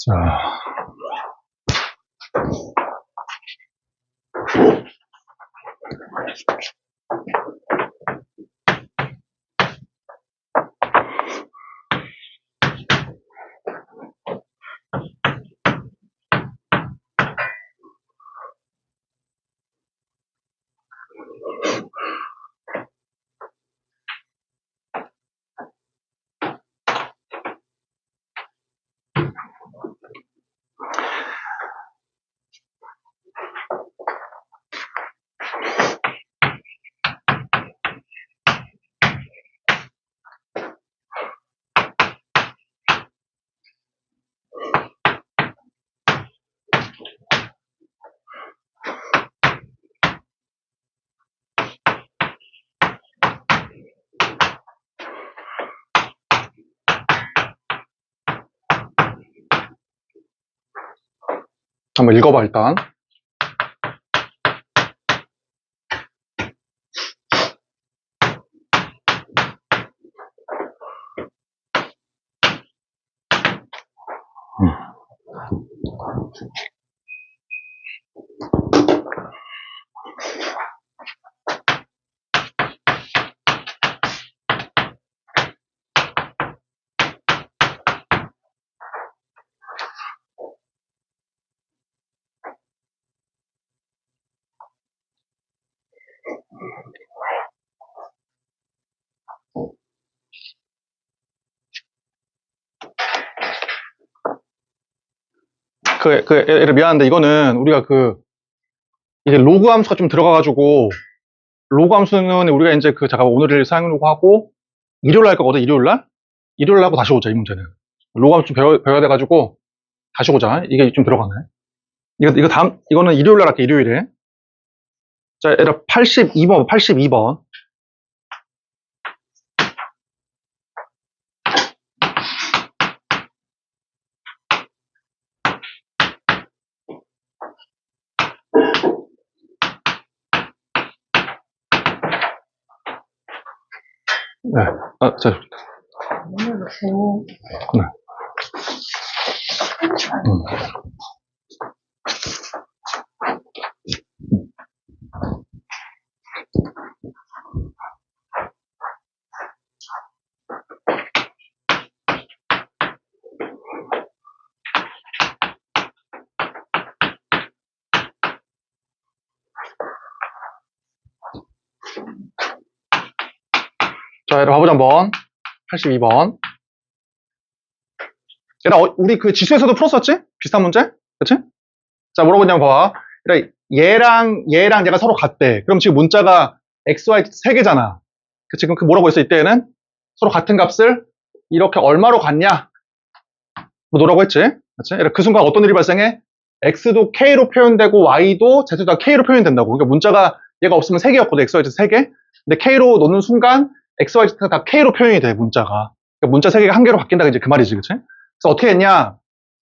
자, 한번 읽어봐, 일단. 미안한데, 이거는 우리가 이제 로그 함수가 좀 들어가가지고, 로그 함수는 우리가 이제 잠깐만, 오늘 사용하려고 하고, 일요일 날 거거든, 일요일 날? 일요일 날 하고 다시 오자, 이 문제는. 로그 함수 좀 배워야 돼가지고, 다시 오자. 이게 좀 들어가네. 이거는 일요일 날 할게, 일요일에. 자, 얘들아, 82번, 82번. 네. 자. 네. 자, 얘들아, 봐보자, 한번. 82번. 얘들아, 우리 지수에서도 풀었었지? 비슷한 문제? 그치? 자, 뭐라고 했냐면 봐봐. 얘들아, 얘랑 얘가 서로 같대. 그럼 지금 문자가 x, y 3개잖아. 그치? 그럼 뭐라고 했어, 이때는? 서로 같은 값을 이렇게 얼마로 갖냐? 뭐 뭐라고 했지? 그치? 얘들아, 그 순간 어떤 일이 발생해? x도 k로 표현되고 y도 z도 다 k로 표현된다고. 그러니까 문자가 얘가 없으면 3개였거든. x, y, z 3개. 근데 k로 놓는 순간 x, y, z가 다 k로 표현이 돼, 문자가. 그러니까 문자 3개가 한 개로 바뀐다, 이제 그 말이지, 그치? 그래서 어떻게 했냐?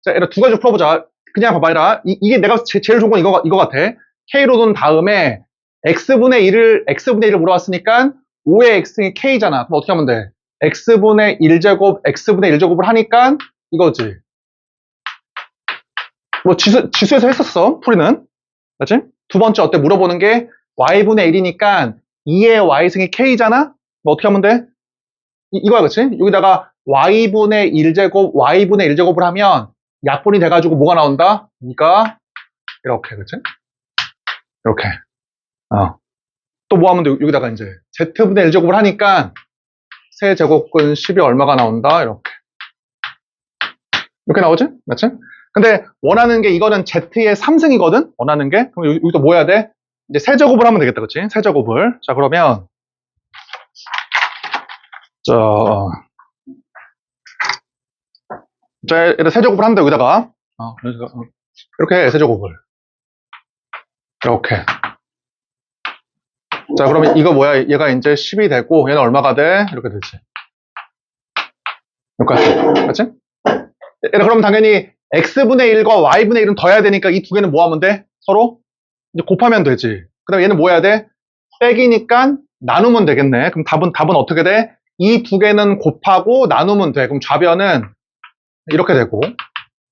자, 얘들아, 두 가지 풀어보자. 그냥 봐봐, 얘들아. 이게 내가 제일 좋은 건 이거 같아. k로 놓은 다음에 x분의 1을 물어봤으니까 5의 x승이 k잖아. 그럼 어떻게 하면 돼? x분의 1제곱, x분의 1제곱을 하니까 이거지. 뭐 지수에서 했었어, 풀이는. 맞지? 두 번째 어때? 물어보는 게 y분의 1이니까 2의 y승이 k잖아? 뭐 어떻게 하면 돼? 이거야, 그치? 여기다가 y분의 1제곱을 하면 약분이 돼가지고 뭐가 나온다? 이가 이렇게, 그치? 이렇게. 또 뭐 하면 돼? 여기다가 이제 z분의 1제곱을 하니까 세제곱근 10이 얼마가 나온다? 이렇게 나오지? 맞지? 근데 원하는 게 이거는 z의 3승이거든? 원하는 게. 그럼 여기도 뭐 해야 돼? 이제 세제곱을 하면 되겠다, 그치? 세제곱을. 자, 그러면 자, 일단 세제곱을 한다, 여기다가. 이렇게 세제곱을. 이렇게. 자, 그러면 이거 뭐야? 얘가 이제 10이 되고, 얘는 얼마가 돼? 이렇게 되지. 여기까지. 맞지? 그럼 당연히 x분의 1과 y분의 1은 더해야 되니까 이 두 개는 뭐 하면 돼? 서로? 이제 곱하면 되지. 그 다음에 얘는 뭐 해야 돼? 빼기니까 나누면 되겠네. 그럼 답은 어떻게 돼? 이 두 개는 곱하고 나누면 돼. 그럼 좌변은 이렇게 되고,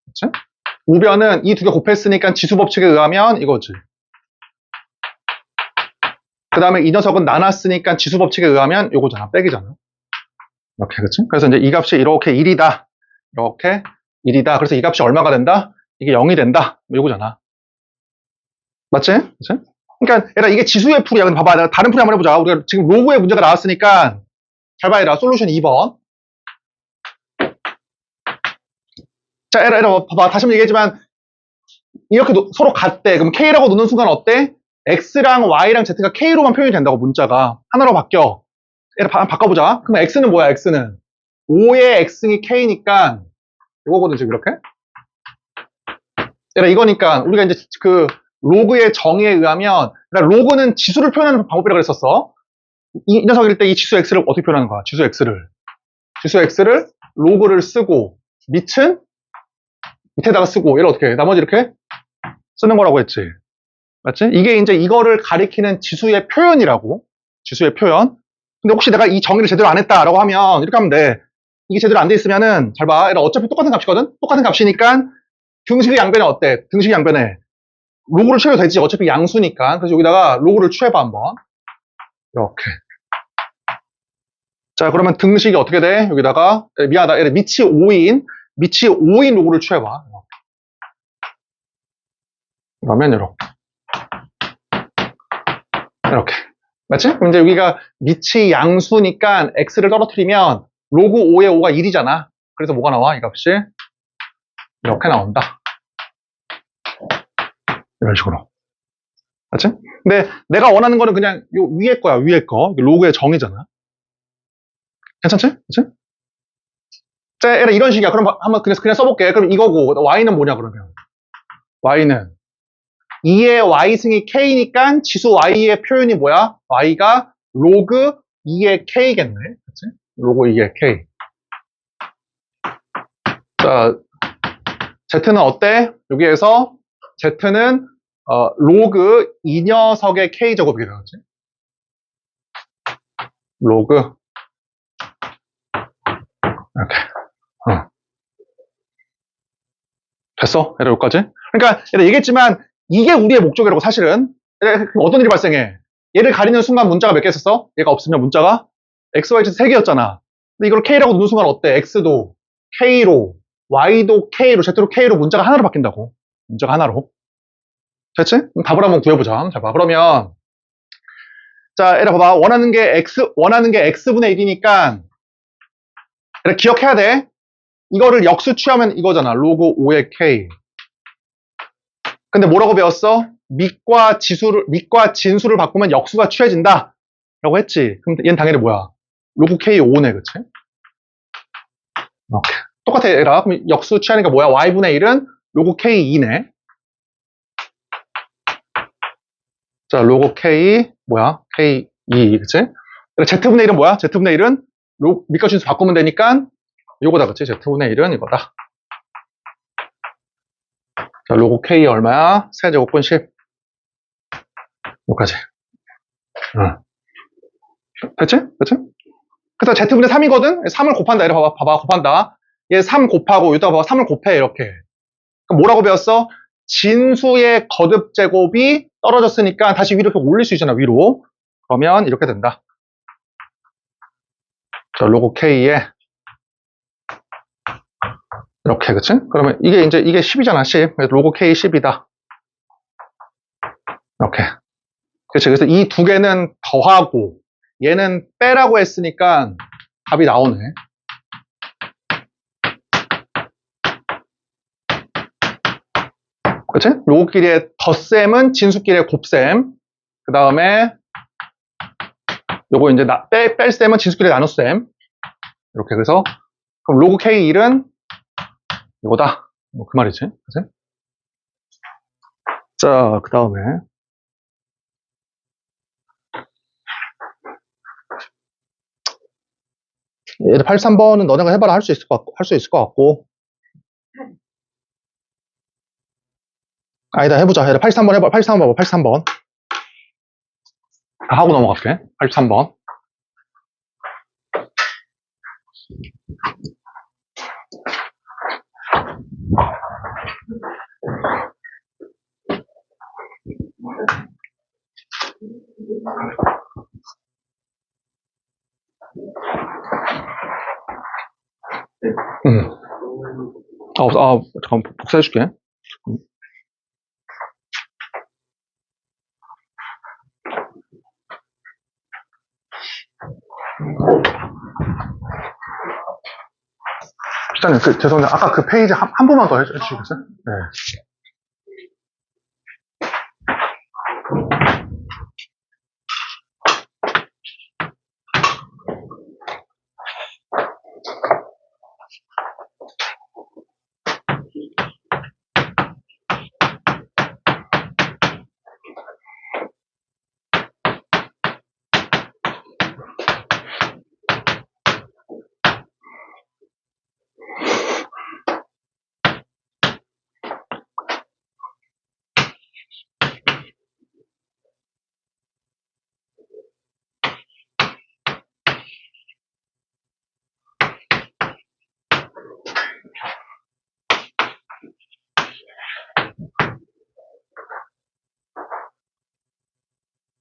그치? 우변은 이 두 개 곱했으니까 지수 법칙에 의하면 이거지. 그 다음에 이 녀석은 나눴으니까 지수 법칙에 의하면 요거잖아. 빼기잖아. 이렇게, 그치? 그래서 이제 이 값이 이렇게 1이다. 이렇게 1이다. 그래서 이 값이 얼마가 된다? 이게 0이 된다. 요거잖아. 맞지? 그치? 그러니까 얘들아 이게 지수의 풀이야. 근데 봐봐. 내가 다른 풀이 한번 해보자. 우리가 지금 로그의 문제가 나왔으니까 잘 봐, 얘들아. 솔루션 2번. 자, 얘들아 봐봐. 다시 한번 얘기했지만 이렇게 서로 같대. 그럼 K라고 놓는 순간 어때? X랑 Y랑 Z가 K로만 표현이 된다고, 문자가. 하나로 바뀌어. 얘들아 바꿔보자. 그럼 X는 뭐야, X는? 5의 X이 K니까 이거거든, 지금 이렇게. 얘들아 이거니까 우리가 이제 그 로그의 정의에 의하면, 그러니까 로그는 지수를 표현하는 방법이라고 그랬었어. 이 녀석일 때 이 지수 X를 어떻게 표현하는 거야? 지수 X를 로그를 쓰고 밑은 밑에다가 쓰고, 얘를 어떻게 해? 나머지 이렇게 쓰는 거라고 했지. 맞지? 이게 이제 이거를 가리키는 지수의 표현이라고. 지수의 표현. 근데 혹시 내가 이 정의를 제대로 안 했다라고 하면 이렇게 하면 돼. 이게 제대로 안 돼 있으면은 잘 봐. 얘가 어차피 똑같은 값이거든? 똑같은 값이니까 등식의 양변에 어때? 등식의 양변에 로그를 취해도 되지. 어차피 양수니까. 그래서 여기다가 로그를 취해봐 한번. 이렇게. 자, 그러면 등식이 어떻게 돼? 여기다가 미안하다. 밑이 5인 로그를 취해봐. 그러면 이렇게. 맞지? 그럼 이제 여기가 밑이 양수니까 x를 떨어뜨리면 로그 5의 5가 1이잖아. 그래서 뭐가 나와? 이 값이 이렇게 나온다. 이런 식으로. 맞지? 근데 내가 원하는 거는 그냥 요 위에 거야, 위에 거. 로그의 정의잖아. 괜찮지? 그치? 자, 이런 식이야. 그럼 한번 그냥 써볼게. 그럼 이거고, y는 뭐냐, 그러면? y는 2의 y승이 k니까 지수 y의 표현이 뭐야? y가 로그 2의 k겠네. 그치? 로그 2의 k. 자, z는 어때? 여기에서 z는 로그 이 녀석의 k 제곱이 되겠지? 로그 이렇게. 됐어? 얘들 여기까지? 그러니까 얘들 얘기했지만 이게 우리의 목적이라고, 사실은. 어떤 일이 발생해? 얘를 가리는 순간 문자가 몇 개 있었어? 얘가 없으면 문자가 x, y, z 3개였잖아. 근데 이걸 k라고 놓는 순간 어때? x도 k로, y도 k로, z로 k로 문자가 하나로 바뀐다고. 문자가 하나로. 됐지? 그럼 답을 한번 구해보자. 자, 봐. 그러면 자, 얘들아 봐봐. 원하는 게 x분의 1이니까 얘들아 기억해야 돼. 이거를 역수 취하면 이거잖아. 로그 5의 k. 근데 뭐라고 배웠어? 밑과 진수를 바꾸면 역수가 취해진다 라고 했지. 그럼 얘는 당연히 뭐야? 로그 k 5네, 그치? 이렇게. 똑같아, 얘들아. 그럼 역수 취하니까 뭐야? y분의 1은 로그 k 2네. 자, 로그 k 뭐야? k 2, 그치? z분의 1은 뭐야? z분의 1은 밑과 진수 바꾸면 되니까 요거다, 그치? z분의 1은 이거다. 자, 로그 k 얼마야? 세제곱분 10. 여기까지. 응. 됐지? 그치? 그래서 z분의 3이거든? 3을 곱한다. 이래 봐봐, 곱한다. 얘 3 곱하고, 여기다가 봐봐, 3을 곱해, 이렇게. 그럼 뭐라고 배웠어? 진수의 거듭 제곱이 떨어졌으니까 다시 위로 이렇게 올릴 수 있잖아, 위로. 그러면 이렇게 된다. 자, 로그 k에 이렇게, 그치? 그러면 이게 10이잖아, 10. 로그 k 10이다. 이렇게. 그치? 그래서 이 두 개는 더하고, 얘는 빼라고 했으니까 답이 나오네. 그치? 로그끼리의 덧셈은 진수끼리의 곱셈. 그 다음에 요거 이제 뺄셈은 진수끼리의 나눗셈. 이렇게. 그래서 그럼 로그 K1은 이거다. 뭐 그 말이지. 그치? 자, 그 다음에 얘들 83번은 너네가 해봐라. 할 수 있을 것 같고. 아니다, 해보자. 얘들 83번 해봐. 83번 봐봐. 83번. 하고 넘어갈게. 83번. 잠깐 복사해줄게. 시장님, 죄송한데, 아까 그 페이지 한 번만 더 해주시겠어요? 네.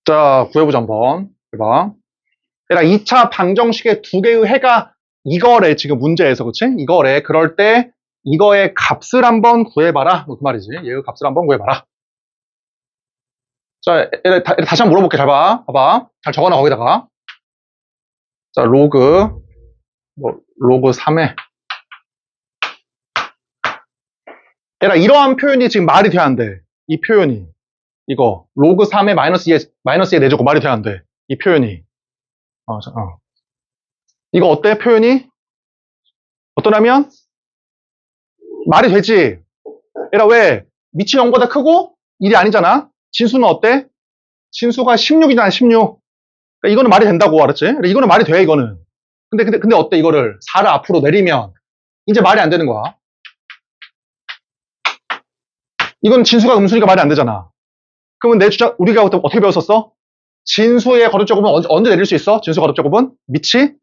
자, 구해보자, 한번. 해봐. 얘들아, 2차 방정식의 두 개의 해가 이거래, 지금 문제에서, 그치? 이거래. 그럴 때, 이거의 값을 한번 구해봐라. 뭐 그 말이지. 얘의 값을 한번 구해봐라. 자, 얘들아, 다시 한번 물어볼게. 잘 봐. 봐봐. 잘 적어놔, 거기다가. 자, 로그 3에. 얘들아, 이러한 표현이 지금 말이 돼야 안 돼. 이 표현이. 이거. 로그 3에 마이너스 2 내주고 말이 돼야 안 돼. 이 표현이. 이거 어때? 표현이? 어떠냐면? 말이 되지? 얘들아, 왜? 밑이 0보다 크고 1이 아니잖아? 진수는 어때? 진수가 16이잖아, 16. 그러니까 이거는 말이 된다고, 알았지? 그러니까 이거는 말이 돼, 이거는. 근데 어때, 이거를? 4를 앞으로 내리면, 이제 말이 안 되는 거야. 이건 진수가 음수니까 말이 안 되잖아. 그러면 내 주장, 우리가 어떻게 배웠었어? 진수의 거듭제곱은 언제 내릴 수 있어? 진수 거듭제곱은? 밑이?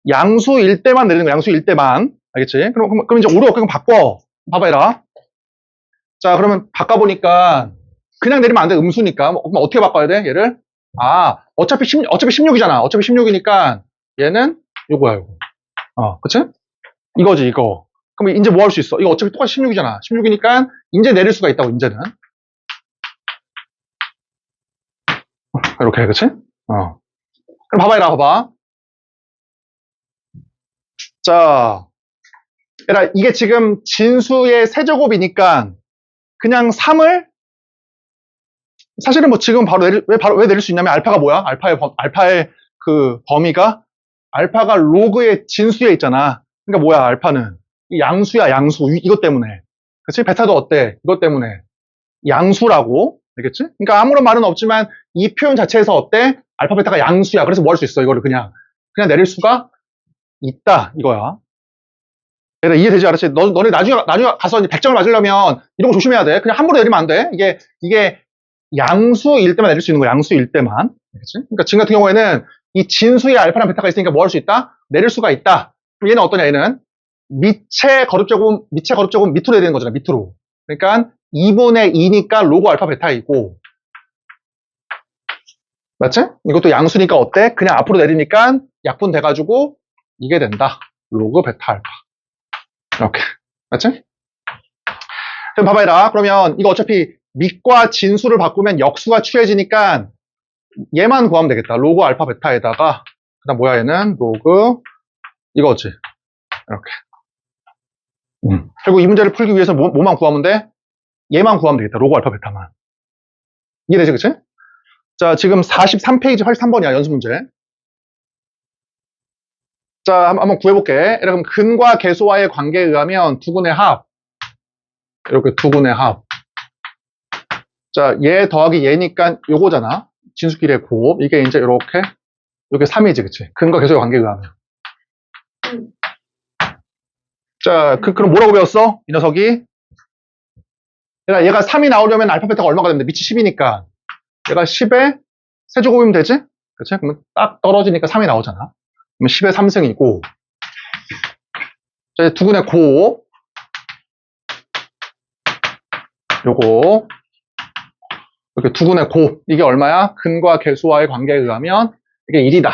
양수일 때만 내리는 거야, 양수일 때만. 알겠지? 그럼 이제 오류 없게 바꿔. 봐봐, 얘라. 자, 그러면 바꿔보니까, 그냥 내리면 안 돼, 음수니까. 그럼 어떻게 바꿔야 돼, 얘를? 어차피 16이잖아. 어차피 16이니까, 얘는 요거야, 요거. 그치? 이거지, 이거. 그럼 이제 뭐 할 수 있어? 이거 어차피 똑같이 16이잖아. 16이니까, 이제 내릴 수가 있다고, 이제는. 이렇게, 그치? 그럼 봐봐, 얘라, 봐봐. 자, 얘라, 이게 지금 진수의 세제곱이니까, 그냥 3을, 사실은 뭐 지금 왜 내릴 수 있냐면, 알파가 뭐야? 알파의 그 범위가, 알파가 로그의 진수에 있잖아. 그러니까 뭐야, 알파는? 양수야, 양수. 이것 때문에. 그치? 베타도 어때? 이것 때문에. 양수라고. 알겠지? 그러니까 아무런 말은 없지만 이 표현 자체에서 어때? 알파, 베타가 양수야. 그래서 뭐 할 수 있어? 이거를 그냥 내릴 수가 있다. 이거야. 얘들아, 이해되지? 알았지? 너네 나중에 가서 100점을 맞으려면 이런 거 조심해야 돼. 그냥 함부로 내리면 안 돼. 이게 양수일 때만 내릴 수 있는 거야. 양수일 때만. 알겠지? 그러니까 지금 같은 경우에는 이 진수의 알파랑 베타가 있으니까 뭐 할 수 있다? 내릴 수가 있다. 그럼 얘는 어떠냐? 얘는 밑에 거듭제곱 밑으로 해야 되는 거잖아. 밑으로. 그러니까 2분의 2니까 로그 알파 베타이고, 맞지? 이것도 양수니까 어때? 그냥 앞으로 내리니까 약분 돼가지고 이게 된다. 로그 베타 알파. 이렇게. 맞지? 그럼 봐봐, 얘라. 그러면 이거 어차피 밑과 진수를 바꾸면 역수가 취해지니까 얘만 구하면 되겠다. 로그 알파 베타에다가, 그 다음 뭐야, 얘는? 로그, 이거지. 이렇게. 결국 이 문제를 풀기 위해서 뭐만 구하면 돼? 얘만 구하면 되겠다. 로그 알파 베타만. 이해되지, 그치? 자, 지금 43페이지 83번이야, 연습 문제. 자, 한번 구해볼게. 그럼 근과 계수와의 관계에 의하면 두근의 합. 이렇게 두근의 합. 자, 얘 더하기 얘니까 요거잖아. 진수끼리의 곱. 이게 이제 이렇게 3이지, 그치? 근과 계수와의 관계에 의하면. 자, 그럼 뭐라고 배웠어? 이 녀석이? 얘가 3이 나오려면 알파 베타가 얼마가 되는데? 밑이 10이니까. 얘가 10의 세제곱이면 되지? 그치? 그러면 딱 떨어지니까 3이 나오잖아. 그러면 10의 3승이고. 자, 두근의 곱. 요거. 이렇게 두근의 곱. 이게 얼마야? 근과 계수와의 관계에 의하면 이게 1이다.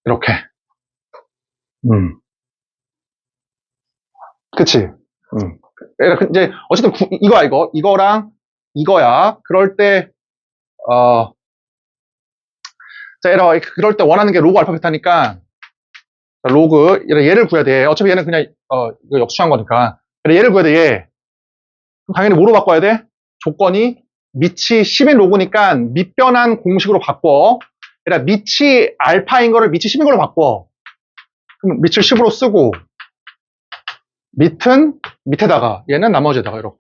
이렇게. 그치? 이제, 어쨌든, 이거야, 이거. 이거랑, 이거야. 그럴 때, 어, 자, 그럴 때 원하는 게 로그 알파 베타니까, 로그, 얘를 구해야 돼. 어차피 얘는 그냥, 이거 역수한 거니까. 그래, 얘를 구해야 돼, 얘. 그럼 당연히 뭐로 바꿔야 돼? 조건이 밑이 10인 로그니까 밑변한 공식으로 바꿔. 그러니까 밑이 알파인 거를 밑이 10인 걸로 바꿔. 그럼 밑을 10으로 쓰고, 밑은 밑에다가, 얘는 나머지에다가 이렇게.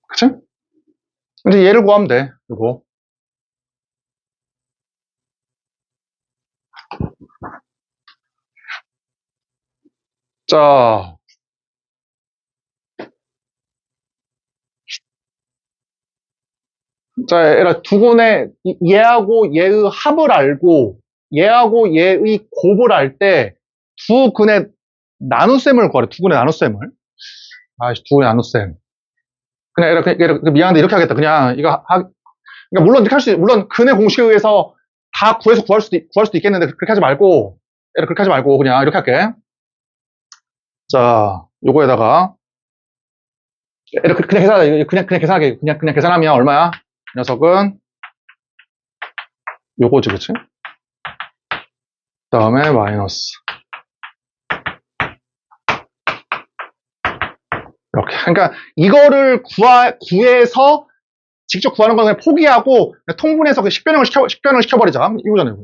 그치? 이제 얘를 구하면 돼. 이거. 자, 얘라 얘하고 얘의 합을 알고, 얘하고 얘의 곱을 알 때, 두 근의 나눗셈을 구하래. 두 근의 나눗셈을. 아이씨, 두 근의 나눗셈. 그냥 미안한데 이렇게 하겠다. 그냥 그러니까 물론 이렇게 물론 근의 공식에 의해서 다 구해서 구할 수도 있겠는데 그렇게 하지 말고, 그렇게 하지 말고 그냥 이렇게 할게. 자, 요거에다가 이렇게 그냥 계산하자. 그냥 계산하게. 그냥 계산하면 얼마야? 이 녀석은 요거지, 그치? 다음에 마이너스. 이렇게. 그러니까 이거를 구해서 직접 구하는 건 그냥 포기하고 그냥 통분해서 식변형을 시켜버리자. 이거잖아요.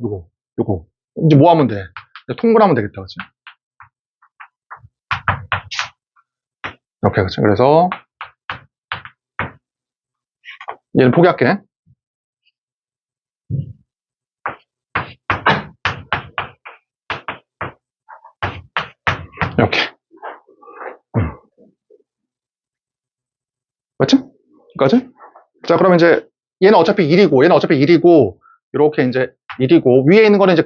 요거. 이제 뭐 하면 돼? 통분하면 되겠다, 그치? 이렇게, 그치? 그래서 얘는 포기할게. 이렇게. 맞지? 여기까지? 자, 그러면 이제 얘는 어차피 1이고 이렇게 이제 1이고 위에 있는 거는 이제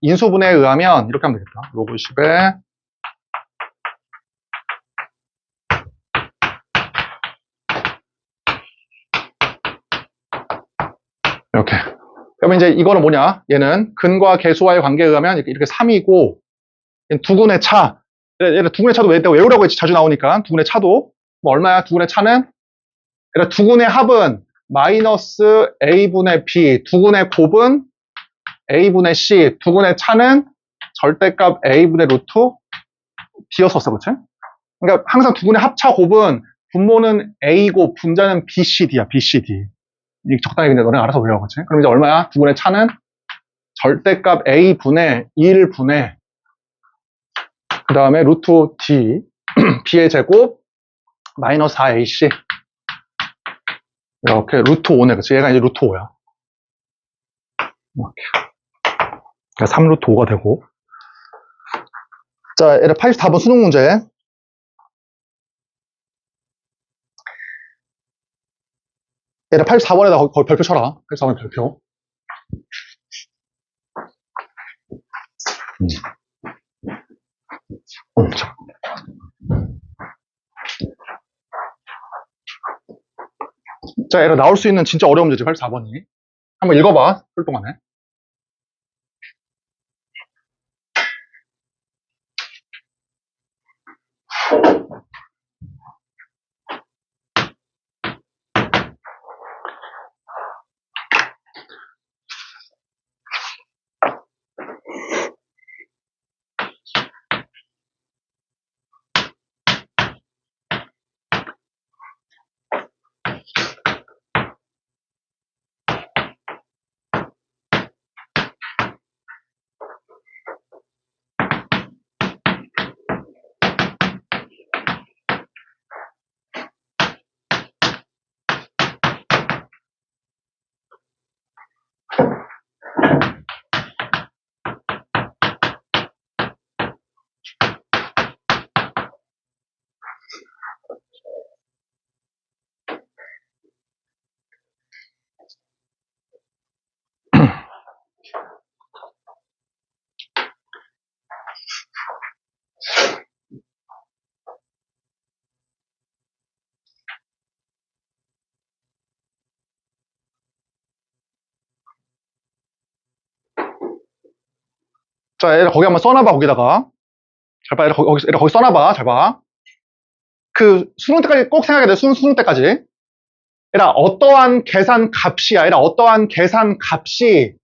인수분해에 의하면 이렇게 하면 되겠다. 로그 10에 이렇게. 그러면 이제 이거는 뭐냐? 얘는 근과 계수와의 관계에 의하면 이렇게 3이고 두 근의 차. 얘는 두 근의 차도 외우라고 했지. 자주 나오니까. 두 근의 차도 뭐 얼마야? 두 근의 차는 두 근의 합은 마이너스 a분의 b, 두 근의 곱은 a분의 c, 두 근의 차는 절대값 a분의 루트 b였었어, 그치? 그러니까 항상 두 근의 합차 곱은 분모는 a고 분자는 bcd야, bcd. 이게 적당히 근데 너네 알아서 외워, 그치? 그럼 이제 얼마야? 두 근의 차는 절대값 a분의 1분의 그 다음에 루트 d, b의 제곱 마이너스 4ac 이렇게 루트 5네, 그치? 얘가 이제 루트 5야. 이렇게. 그러니까 3루트 5가 되고. 자, 얘를 84번 수능 문제. 얘를 84번에다 거기 별표 쳐라. 84번 별표. 자, 얘가 나올 수 있는 진짜 어려운 문제지, 84번이. 한번 읽어봐, 풀 동안에. 자, 얘를 거기 한번 써놔봐, 거기다가. 잘 봐, 얘를 거기 써놔봐, 잘 봐. 그 수능 때까지 꼭 생각해야 돼, 수능 때까지. 얘라, 어떠한 계산 값이야. 얘라, 어떠한 계산 값이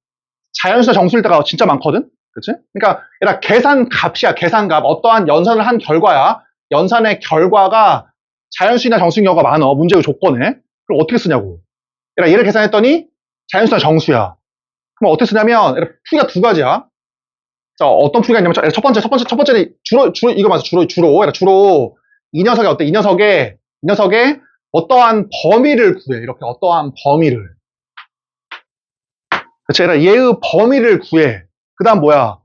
자연수나 정수일 때가 진짜 많거든? 그치? 그러니까, 얘라, 계산 값이야, 계산값. 어떠한 연산을 한 결과야. 연산의 결과가 자연수나 정수인 경우가 많어. 문제의 조건에. 그럼 어떻게 쓰냐고. 얘라, 얘를 계산했더니 자연수나 정수야. 그럼 어떻게 쓰냐면, 얘라, 풀이가 두 가지야. 자, 어떤 풀이가 있냐면, 첫 번째는 주로, 이거 맞아. 주로. 이 녀석이 어때? 이 녀석의 어떠한 범위를 구해. 이렇게 어떠한 범위를. 그치? 얘의 범위를 구해. 그 다음 뭐야?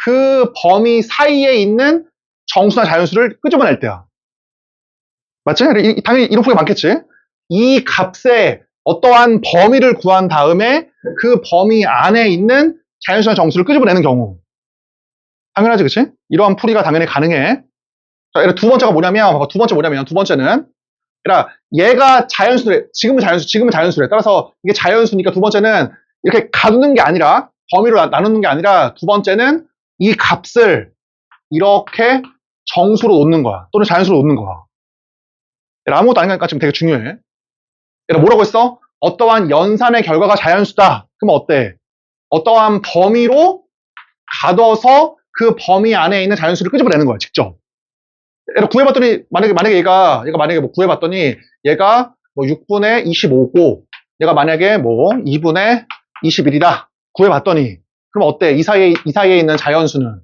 그 범위 사이에 있는 정수나 자연수를 끄집어낼 때야. 맞지? 당연히 이런 풀이가 많겠지? 이 값에 어떠한 범위를 구한 다음에 그 범위 안에 있는 자연수나 정수를 끄집어내는 경우. 당연하지, 그치? 이러한 풀이가 당연히 가능해. 자, 두 번째가 뭐냐면, 봐봐, 두 번째는, 얘가 자연수래. 지금은 자연수래. 따라서 이게 자연수니까 두 번째는 이렇게 가두는 게 아니라, 범위로 나누는 게 아니라, 두 번째는 이 값을 이렇게 정수로 놓는 거야. 또는 자연수로 놓는 거야. 아무것도 아니니까 지금 되게 중요해. 뭐라고 했어? 어떠한 연산의 결과가 자연수다. 그러면 어때? 어떠한 범위로 가둬서 그 범위 안에 있는 자연수를 끄집어내는 거야, 직접. 구해봤더니, 만약에 얘가 뭐 구해봤더니, 얘가 뭐 6분의 25고, 얘가 만약에 뭐 2분의 21이다. 구해봤더니, 그럼 어때? 이 사이에 있는 자연수는?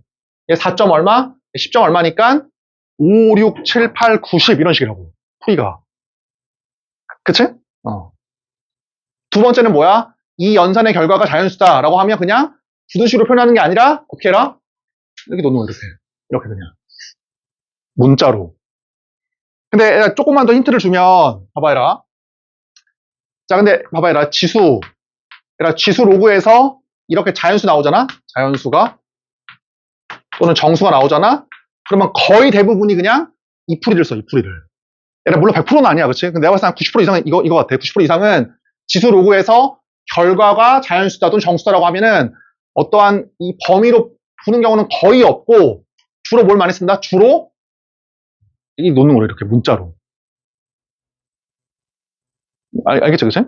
얘 4점 얼마? 10점 얼마니까? 5, 6, 7, 8, 90 이런 식이라고. 풀이가. 그치? 두 번째는 뭐야? 이 연산의 결과가 자연수다. 라고 하면 그냥 부등식으로 표현하는 게 아니라, 어떻게 해라? 이렇게 놓는 거야, 이렇게. 이렇게 그냥. 문자로. 근데 조금만 더 힌트를 주면, 봐봐라. 자, 근데 봐봐라. 지수 로그에서 이렇게 자연수 나오잖아? 자연수가. 또는 정수가 나오잖아? 그러면 거의 대부분이 그냥 이 풀이를 써, 이 풀이를. 물론 100%는 아니야, 그치? 근데 내가 봤을 때 한 90% 이상은 이거 같아. 90% 이상은 지수 로그에서 결과가 자연수다 또는 정수다라고 하면은 어떠한 이 범위로 푸는 경우는 거의 없고, 주로 뭘 많이 쓴다? 주로 이 놓는 거래, 이렇게 문자로. 알겠죠, 그치?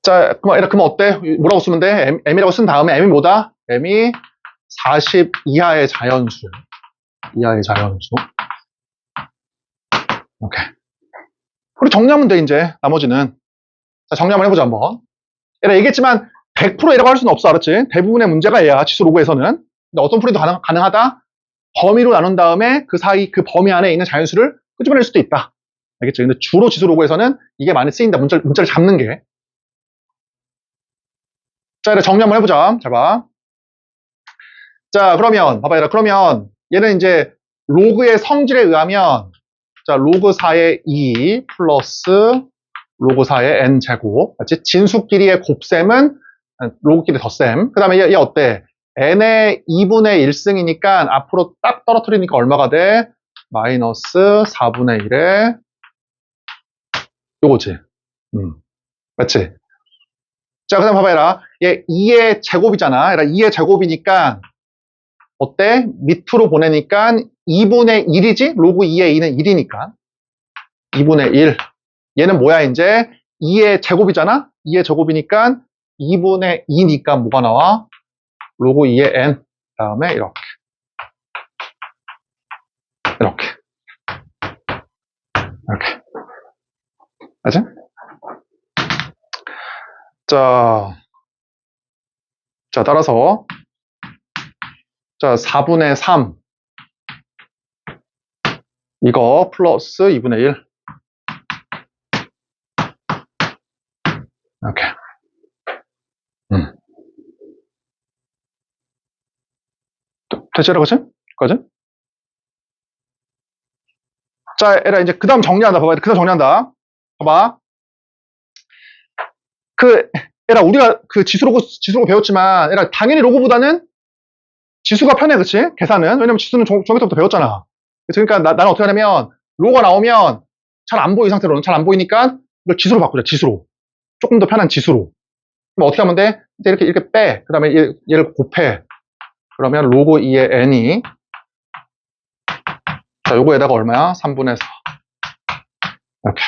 자, 그러면 어때? 뭐라고 쓰면 돼? M이라고 쓴 다음에 M이 뭐다? M이 40 이하의 자연수. 오케이. 그리고 정리하면 돼, 이제. 나머지는. 자, 정리 한번 해보자, 한번. 얘기했지만 100% 이라고 할 수는 없어, 알았지? 대부분의 문제가 얘야, 지수 로그에서는. 근데 어떤 풀이도 가능하다? 범위로 나눈 다음에 그 범위 안에 있는 자연수를 끄집어낼 수도 있다. 알겠죠? 근데 주로 지수 로그에서는 이게 많이 쓰인다. 문자를 잡는 게. 자, 정리 한번 해보자. 잘 봐. 자, 그러면, 봐봐, 그러면 얘는 이제 로그의 성질에 의하면, 자, 로그 4의 2 플러스 로그 4의 n제곱. 맞지? 진수끼리의 곱셈은 로그끼리 덧셈. 그 다음에 얘 어때? n의 2분의 1승이니까 앞으로 딱 떨어뜨리니까 얼마가 돼? 마이너스 4분의 1에 요거지. 맞지? 자, 그 다음 봐봐라. 얘 2의 제곱이잖아. 2의 제곱이니까 어때? 밑으로 보내니까 2분의 1이지? 로그 2의 2는 1이니까. 2분의 1. 얘는 뭐야, 이제? 2의 제곱이잖아? 2의 제곱이니까 2분의 2니까 뭐가 나와? 로그 2의 n. 다음에 이렇게. 맞지? 자, 따라서. 자, 4분의 3. 이거 플러스 2분의 1. 이렇게. 됐지라, 그치? 그치? 자, 얘라, 이제 그 다음 정리한다. 봐봐. 그 다음 정리한다. 봐봐. 얘라, 우리가 그 지수 로그 배웠지만, 얘라, 당연히 로그보다는 지수가 편해, 그치? 계산은. 왜냐면 지수는 중학교 때부터 배웠잖아. 그러니까 나는 어떻게 하냐면, 로가 나오면 잘 안 보이 상태로는 잘 안 보이니까 이걸 지수로 바꾸자, 지수로. 조금 더 편한 지수로. 그럼 어떻게 하면 돼? 이렇게 빼. 그 다음에 얘를 곱해. 그러면 로그 2의 n이, 자, 요거에다가 얼마야? 3분의 4. 이렇게.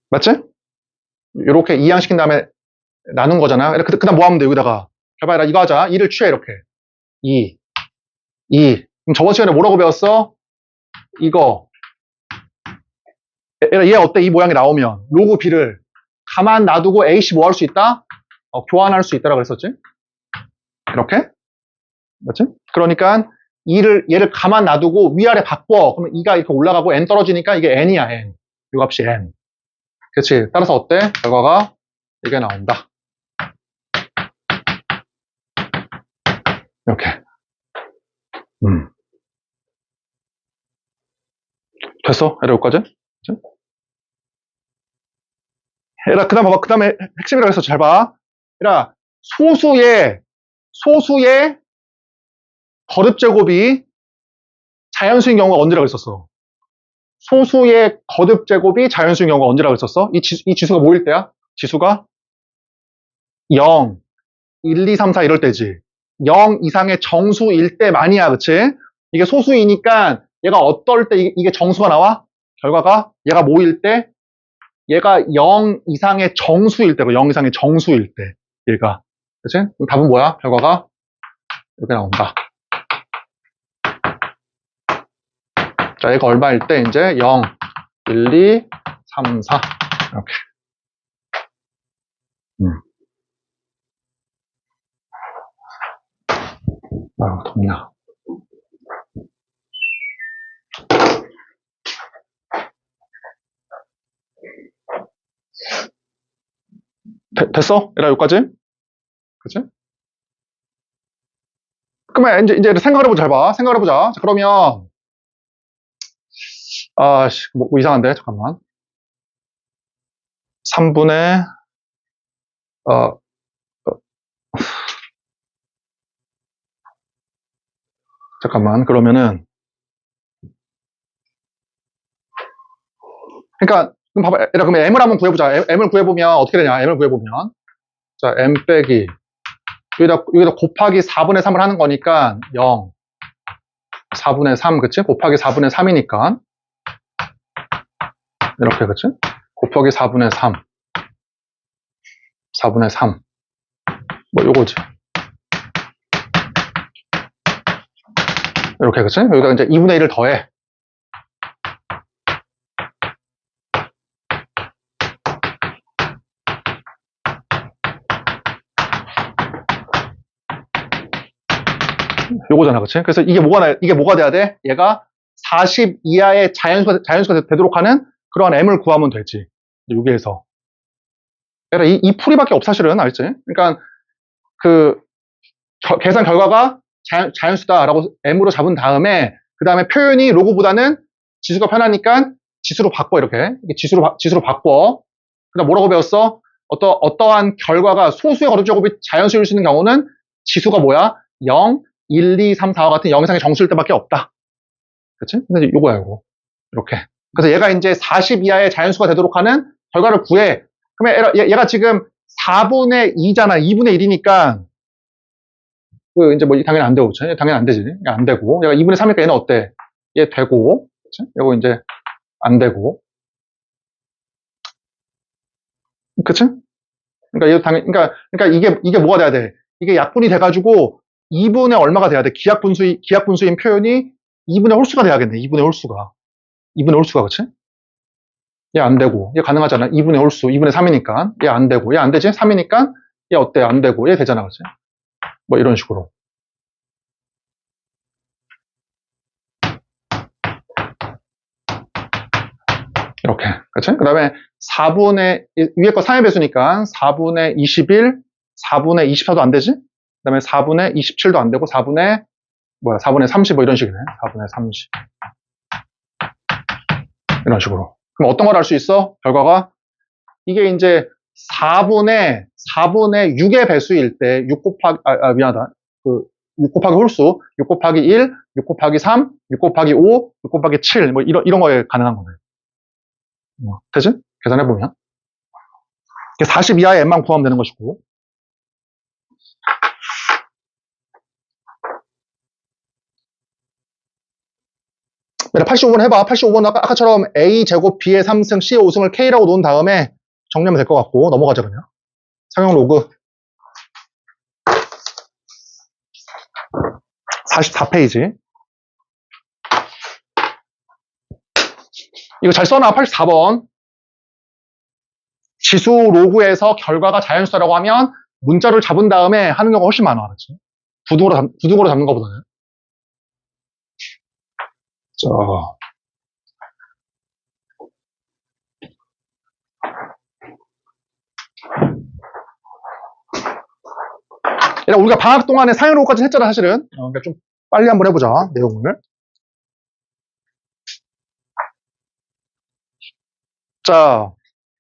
맞지? 요렇게 이항시킨 다음에 나눈 거잖아. 그 다음 뭐 하면 돼, 여기다가. 해봐라, 이거 하자. 2를 취해, 이렇게. 2. 그럼 저번 시간에 뭐라고 배웠어? 이거. 얘 어때? 이 모양이 나오면. 로그 b를 가만 놔두고 a씨 뭐 할 수 있다? 교환할 수 있다라고 그랬었지? 이렇게. 맞지? 그러니까 얘를 가만 놔두고 위아래 바꿔. 그러면 2가 이렇게 올라가고 n 떨어지니까 이게 n이야, n. 이 값이 n. 그렇지? 따라서 어때? 결과가 이게 나온다. 이렇게. 됐어? 얘라 여기까지? 얘라 그 다음 봐봐. 그 다음에 핵심이라고 해서 잘 봐. 얘라 소수의 거듭제곱이 자연수인 경우가 언제라고 했었어? 소수의 거듭제곱이 자연수인 경우가 언제라고 했었어? 이 지수가 뭐일 때야? 지수가 0, 1, 2, 3, 4 이럴 때지. 0 이상의 정수일 때만이야, 그치? 이게 소수이니까 얘가 어떨 때 이게 정수가 나와? 결과가 얘가 뭐일 때? 얘가 0 이상의 정수일 때고 0 이상의 정수일 때 얘가. 그치? 그럼 답은 뭐야? 결과가 이렇게 나온다. 자, 얘가 얼마일 때? 이제 0, 1, 2, 3, 4 이렇게. 아, 덥냐. 됐어? 얘라 여기까지? 그치? 그러면 이제 생각을 해보자. 잘 봐. 생각을 해보자. 자, 그러면 뭐 이상한데? 잠깐만. 3분의 잠깐만. 그러면은 그러니까 그럼 봐봐. 얘들아, 그러면 m을 한번 구해보자. m을 구해보면 어떻게 되냐? m을 구해보면 자, m 빼기 여기다 곱하기 4분의 3을 하는 거니까 0 4분의 3 그치? 곱하기 4분의 3이니까 이렇게 그치? 곱하기 4분의 3 4분의 3 뭐 요거지. 이렇게 그치? 여기다 이제 2분의 1을 더해. 요거잖아, 그치? 그래서 이게 뭐가 돼야 돼? 얘가 40 이하의 자연수가 되도록 하는 그러한 m을 구하면 되지. 여기에서. 그러니까 이 풀이밖에 없어, 사실은, 알지? 그러니까 계산 결과가 자연수다라고 m으로 잡은 다음에 그 다음에 표현이 로그보다는 지수가 편하니까 지수로 바꿔, 이렇게. 지수로 바꿔. 그 다음 뭐라고 배웠어? 어떠한 결과가 소수의 거듭제곱이 자연수일 수 있는 경우는 지수가 뭐야? 0, 1, 2, 3, 4와 같은 0 이상의 정수일 때밖에 없다. 그치? 근데 요거야, 요거. 이렇게. 그래서 얘가 이제 40 이하의 자연수가 되도록 하는 결과를 구해. 그러면 얘가 지금 4분의 2잖아. 2분의 1이니까, 이제 뭐, 당연히 안 되고, 그치? 당연히 안 되지. 안 되고. 얘가 2분의 3이니까 얘는 어때? 얘 되고, 그치? 요거 이제 안 되고. 그치? 그러니까 이게 뭐가 돼야 돼? 이게 약분이 돼가지고 2분의 얼마가 돼야 돼? 기하분수인 표현이 2분의 홀수가 돼야겠네. 2분의 홀수가. 2분의 홀수가, 그치? 얘 안 되고. 얘 가능하잖아. 2분의 홀수. 2분의 3이니까. 얘 안 되고. 얘 안 되지? 3이니까. 얘 어때? 안 되고. 얘 되잖아, 그치? 뭐 이런 식으로. 이렇게. 그치? 그 다음에 4분의, 위에 거 3의 배수니까 4분의 21, 4분의 24도 안 되지? 그 다음에 4분의 27도 안 되고 4분의 30 뭐 이런 식이네. 4분의 30. 이런 식으로. 그럼 어떤 걸 알 수 있어? 결과가? 이게 이제 4분의 6의 배수일 때 6 곱하기, 미안하다. 6 곱하기 홀수, 6 곱하기 1, 6 곱하기 3, 6 곱하기 5, 6 곱하기 7, 뭐 이런 거에 가능한 거네. 되지? 계산해보면. 40 이하의 n만 구하면 되는 것이고. 얘들아, 85번 해봐. 85번 아까처럼 A제곱 B의 3승 C의 5승을 K라고 놓은 다음에 정리하면 될 것 같고 넘어가자 그냥. 상용 로그 44페이지. 이거 잘 써놔. 84번. 지수 로그에서 결과가 자연수라고 하면 문자를 잡은 다음에 하는 경우가 훨씬 많아. 알았지? 부등으로 잡는 것보다는. 자. 우리가 방학 동안에 상용 로그까지 했잖아, 사실은. 그러니까 좀 빨리 한번 해보자, 내용을. 자,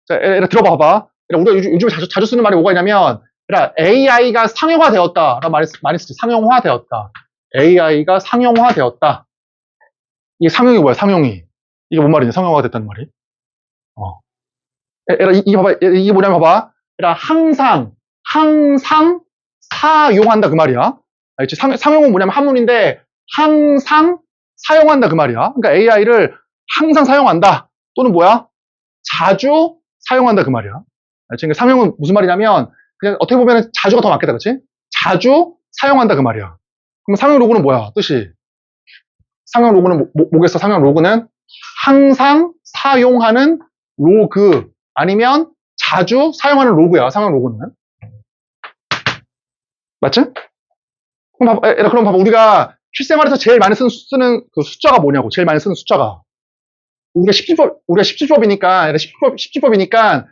들어봐봐. 우리가 요즘에 자주 쓰는 말이 뭐가 있냐면, AI가 상용화되었다. 라는 말이 쓰지. 상용화되었다. AI가 상용화되었다. 이게 상용이 뭐야, 상용이. 이게 뭔 말이냐, 상용화됐다는 말이. 이게 봐봐. 이게 뭐냐면 봐봐. 항상 사용한다 그 말이야. 알지? 상용은 뭐냐면 한문인데, 항상 사용한다 그 말이야. 그러니까 AI를 항상 사용한다. 또는 뭐야? 자주 사용한다 그 말이야. 알지? 그러니까 상용은 무슨 말이냐면 그냥 어떻게 보면 자주가 더 맞겠다, 그렇지? 자주 사용한다 그 말이야. 그럼 상용 로그는 뭐야? 뜻이? 상용 로그는 뭐겠어? 상용 로그는 항상 사용하는 로그 아니면 자주 사용하는 로그야. 상용 로그는. 맞지? 그럼 봐봐. 우리가 실생활에서 제일 많이 쓰는 그 숫자가 뭐냐고. 제일 많이 쓰는 숫자가. 우리가 10지법이니까, 10지법이니까,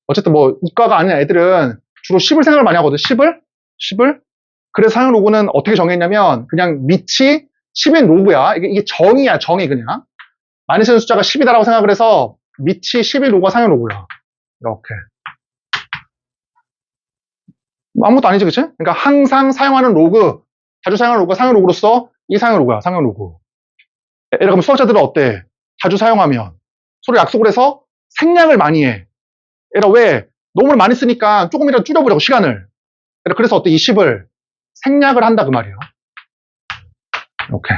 어쨌든 뭐, 이과가 아닌 애들은 주로 10을 생각을 많이 하거든, 10을? 그래서 상용 로그는 어떻게 정했냐면, 그냥 밑이 10인 로그야. 이게 정의야, 정의 그냥. 많이 쓰는 숫자가 10이다라고 생각을 해서, 밑이 10인 로그가 상용 로그야. 이렇게. 아무것도 아니지, 그치? 그러니까 항상 사용하는 로그, 자주 사용하는 로그가 상용 로그로서, 이게 상용 로그야, 상용 로그. 그럼 수학자들은 어때? 자주 사용하면 서로 약속을 해서 생략을 많이 해. 왜? 너무 많이 쓰니까 조금이라도 줄여보자고 시간을. 그래서 어때? 이 10을 생략을 한다 그 말이에요. 이렇게.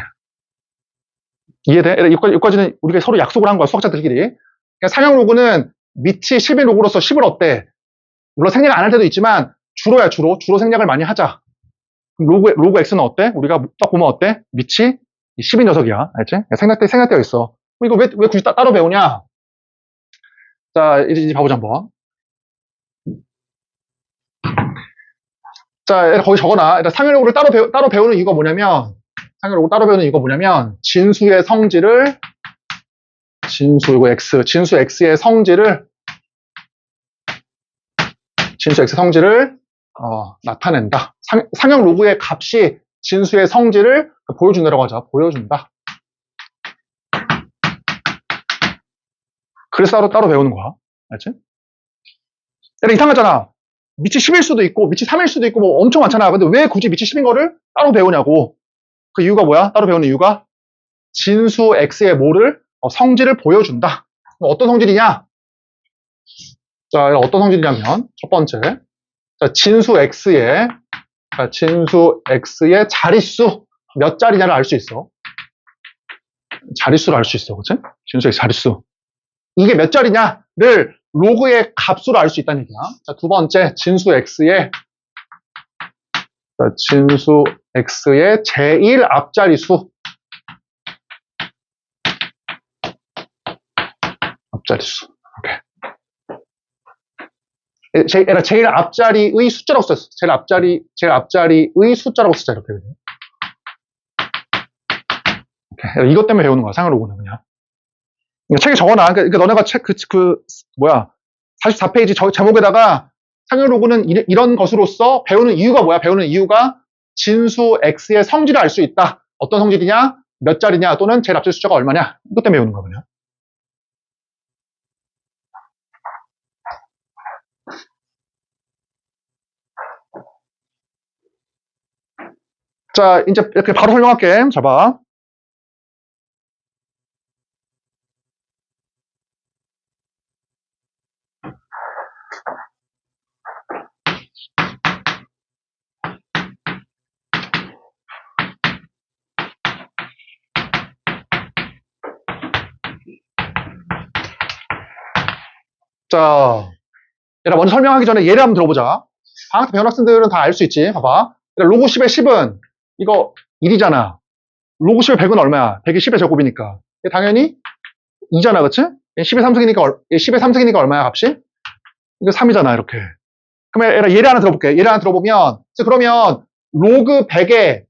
이해돼? 여기까지는 우리가 서로 약속을 한 거야, 수학자들끼리. 그러니까 상용 로그는 밑이 10인 로그로서 10을 어때? 물론 생략 안 할 때도 있지만 주로야, 주로 생략을 많이 하자. 로그 x는 어때? 우리가 딱 보면 어때? 밑이 10인 녀석이야. 알지? 생략되어 있어. 이거 왜 굳이 따로 배우냐? 자, 이제 봐보자, 한번. 자, 거기 적어놔. 상용 로그를 따로 배우는 이유가 뭐냐면, 진수의 성질을, 이거 x, 진수 x의 성질을, 나타낸다. 상용 로그의 값이 진수의 성질을 보여준다라고 하자. 보여준다. 그래서 따로 배우는 거야. 알지? 이상하잖아. 밑이 10일 수도 있고, 밑이 3일 수도 있고, 뭐 엄청 많잖아. 근데 왜 굳이 밑이 10인 거를 따로 배우냐고. 그 이유가 뭐야? 따로 배우는 이유가 진수 x의 뭐를? 성질을 보여준다. 어떤 성질이냐? 자, 어떤 성질이냐면, 첫 번째. 자, 진수 x의 자릿수. 몇 자리냐를 알 수 있어. 자릿수를 알 수 있어. 그치? 진수 x 자릿수. 이게 몇 자리냐를 로그의 값으로 알 수 있다는 얘기야. 자, 두 번째, 진수 x의 제일 앞자리수. 오케이. 제일 앞자리의 숫자라고 썼어. 제일 앞자리의 숫자라고 쓰자, 이렇게. 오케이. 이것 때문에 배우는 거야, 상용 로그는 그냥. 책에 적어놔. 그러니까 너네가 44페이지 제목에다가 상용 로그는 이런 것으로서 배우는 이유가 뭐야? 배우는 이유가 진수 x의 성질을 알 수 있다. 어떤 성질이냐? 몇 자리냐? 또는 제일 앞자리 숫자가 얼마냐? 이것 때문에 배우는 거야, 그냥. 자, 이제 이렇게 바로 설명할게. 자, 봐. 자, 얘들아, 먼저 설명하기 전에 예를 한번 들어보자. 방학 때 배운 학생들은 다 알 수 있지. 봐봐. 로그 10의 10은 이거 1이잖아. 로그 10의 100은 얼마야? 100이 10의 제곱이니까. 당연히 2잖아, 그치? 10의 3승이니까 얼마야, 값이? 이거 3이잖아, 이렇게. 그러면 예를 하나 들어볼게. 예를 하나 들어보면, 그러면 로그 100의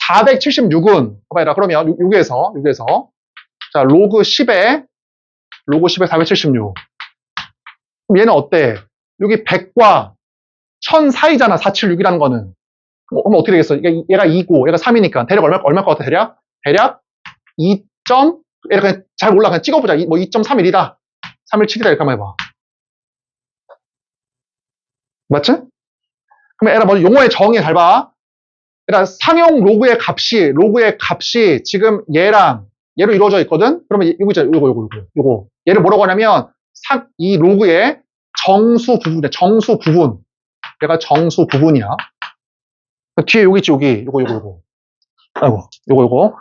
476은, 봐봐, 얘들아, 그러면 6에서, 자, 로그 10의 476. 그럼 얘는 어때? 여기 100과 1000 사이잖아, 476이라는 거는. 그럼 어떻게 되겠어? 얘가 2고, 얘가 3이니까. 대략 얼마일 것 같아, 대략? 대략 2. 얘를 그냥 잘 몰라. 그냥 찍어보자. 뭐 2.31이다. 317이다. 이렇게 한번 해봐. 맞지? 그러면 얘가 먼저 용어의 정의 잘 봐. 얘가 상용 로그의 값이 지금 얘로 이루어져 있거든? 그러면 이거 있잖아. 요거. 얘를 뭐라고 하냐면, 이 로그의 정수 부분. 얘가 정수 부분이야. 뒤에 여기 있지, 여기. 요거. 아이고, 요거.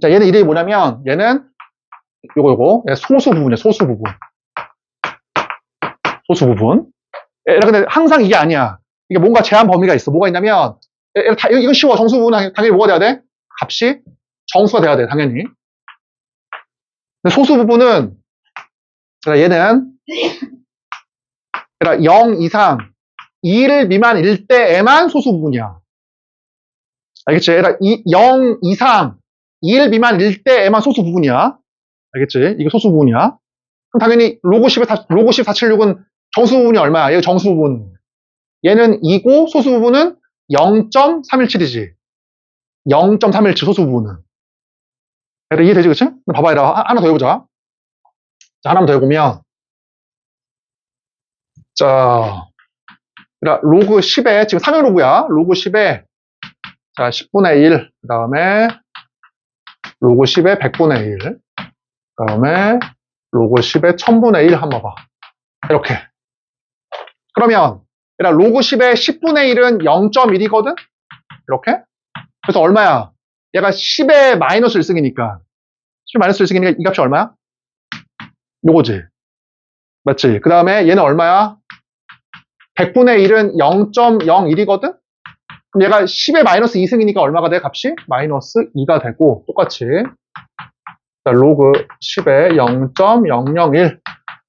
자, 얘는 이름이 뭐냐면, 얘는 요거. 얘 소수 부분이야, 소수 부분. 얘가 근데 항상 이게 아니야. 이게 뭔가 제한 범위가 있어. 뭐가 있냐면, 이건 쉬워. 정수 부분은 당연히 뭐가 돼야 돼? 값이 정수가 돼야 돼, 당연히. 근데 소수 부분은, 얘는, 0 이상, 2를 미만일 때에만 소수 부분이야. 알겠지? 0 이상, 2일 미만일 때에만 소수 부분이야. 알겠지? 이게 소수 부분이야. 그럼 당연히 로그 10 476은 정수 부분이 얼마야? 얘 정수 부분. 얘는 2고 소수 부분은 0.317이지. 0.317 소수 부분은. 이해되지, 그치? 봐봐, 얘들아. 하나 더 해보자. 자, 하나만 더 해보면. 자, 로그 10에, 지금 상용 로그야. 로그 10에, 자, 10분의 1. 그 다음에, 로그 10에 100분의 1. 그 다음에, 로그 10에 1000분의 1 한번 봐. 이렇게. 그러면, 로그 10의 10분의 1은 0.1이거든? 이렇게. 그래서 얼마야? 얘가 10의 마이너스 1승이니까. 10의 마이너스 1승이니까 이 값이 얼마야? 요거지. 맞지? 그 다음에 얘는 얼마야? 100분의 1은 0.01이거든? 그럼 얘가 10의 마이너스 2승이니까 얼마가 돼? 값이? 마이너스 2가 되고, 똑같이. 자, 로그 10의 0.001.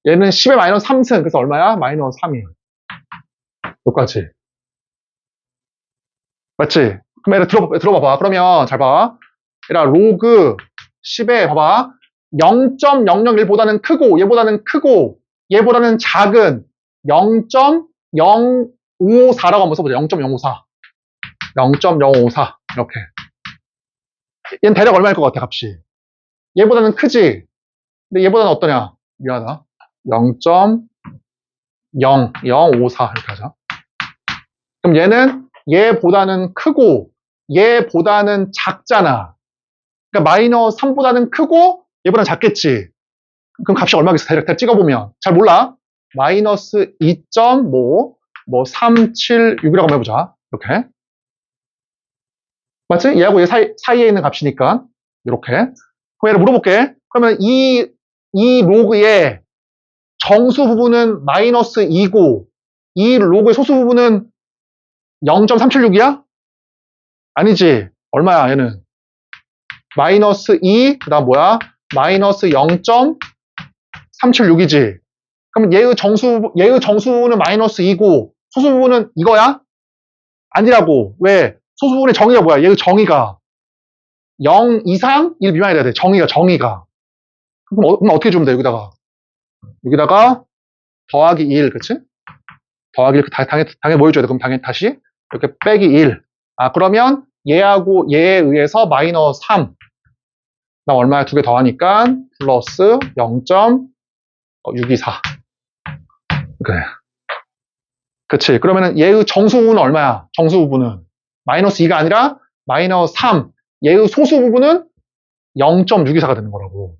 얘는 10의 마이너스 3승. 그래서 얼마야? 마이너스 3이. 똑같이. 맞지? 그럼 얘를 들어봐봐. 그러면 잘 봐. 얘라 로그 10에 봐봐. 0.001보다는 크고, 얘보다는 작은 0.054라고 한번 써보자. 0.054. 0.054. 이렇게. 얘는 대략 얼마일 것 같아, 값이? 얘보다는 크지? 근데 얘보다는 어떠냐? 미안하다. 0.0054 이렇게 하자. 그럼 얘는 얘보다는 크고 얘보다는 작잖아. 그러니까 마이너스 3보다는 크고 얘보다는 작겠지. 그럼 값이 얼마겠어? 대략 찍어보면. 잘 몰라. 마이너스 2.376이라고 한번 해보자. 이렇게. 맞지? 얘하고 얘 사이에 있는 값이니까. 이렇게. 그럼 얘를 물어볼게. 그러면 이 로그의 정수 부분은 마이너스 2고 이 로그의 소수 부분은 0.376이야? 아니지. 얼마야, 얘는? 마이너스 2, 그 다음 뭐야? 마이너스 0.376이지. 그럼 얘의 정수는 마이너스 2고, 소수 부분은 이거야? 아니라고. 왜? 소수 부분의 정의가 뭐야? 얘의 정의가 0 이상 1 미만이 돼야 돼. 정의가. 그럼 어떻게 주면 돼, 여기다가? 더하기 1, 그치? 더하기 1, 당연히 뭐 해줘야 돼? 그럼 당연히 다시 이렇게 빼기 1. 그러면 얘하고 얘에 의해서 마이너스 3. 나 얼마야? 두 개 더하니까 플러스 0.624. 그래. 그치. 그러면은 얘의 정수 부분은 얼마야? 정수 부분은 마이너스 2가 아니라 마이너스 3. 얘의 소수 부분은 0.624가 되는 거라고.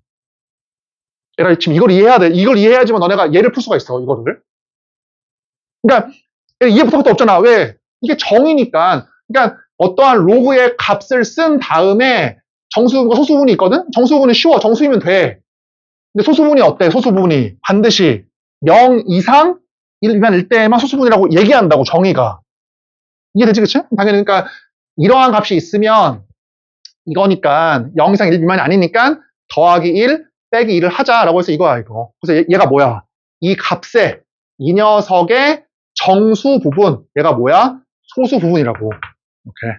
얘가 지금 이걸 이해해야 돼. 이걸 이해해야지만 너네가 얘를 풀 수가 있어. 이거를. 그러니까 이해부터 것도 없잖아. 왜? 이게 정이니까. 그러니까 어떠한 로그의 값을 쓴 다음에 정수부분과 소수부분이 있거든? 정수부분은 쉬워. 정수이면 돼. 근데 소수부분이 어때? 소수부분이 반드시 0 이상 1 미만 일 때만 소수분이라고 얘기한다고, 정의가. 이해되지, 그치? 당연히, 그러니까, 이러한 값이 있으면, 이거니까, 0 이상 1 미만이 아니니까, 더하기 1, 빼기 1을 하자라고 해서 이거야, 이거. 그래서 얘가 뭐야? 이 값에, 이 녀석의 정수 부분, 얘가 뭐야? 소수 부분이라고. 오케이.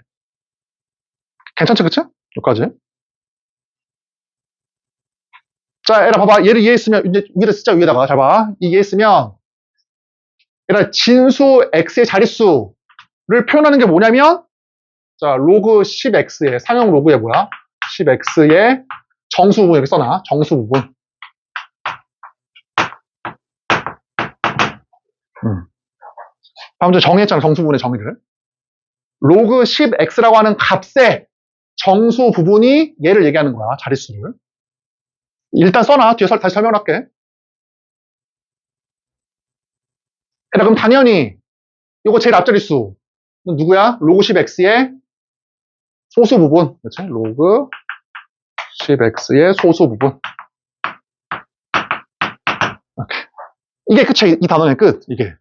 괜찮지, 그치? 여기까지. 자, 얘라 봐봐. 얘를 이해했으면, 이제 위를 쓰자, 위에다가. 잘 봐. 이해했으면, 얘라 진수 x의 자릿수를 표현하는 게 뭐냐면, 자, 로그 10x의, 상형 로그의 뭐야? 10x의 정수 부분 이렇게 써놔. 정수 부분. 방금 전에 정의했잖아, 정수 부분의 정의를. 로그 10x라고 하는 값의 정수 부분이 얘를 얘기하는 거야, 자릿수를. 일단 써놔. 뒤에 다시 설명할게. 그럼 당연히 이거 제일 앞자릿수 누구야? 로그 10x의 소수 부분. 그렇지? 로그 10x의 소수 부분. 이렇게. 이게 끝이야. 이 단원의 끝. 이게.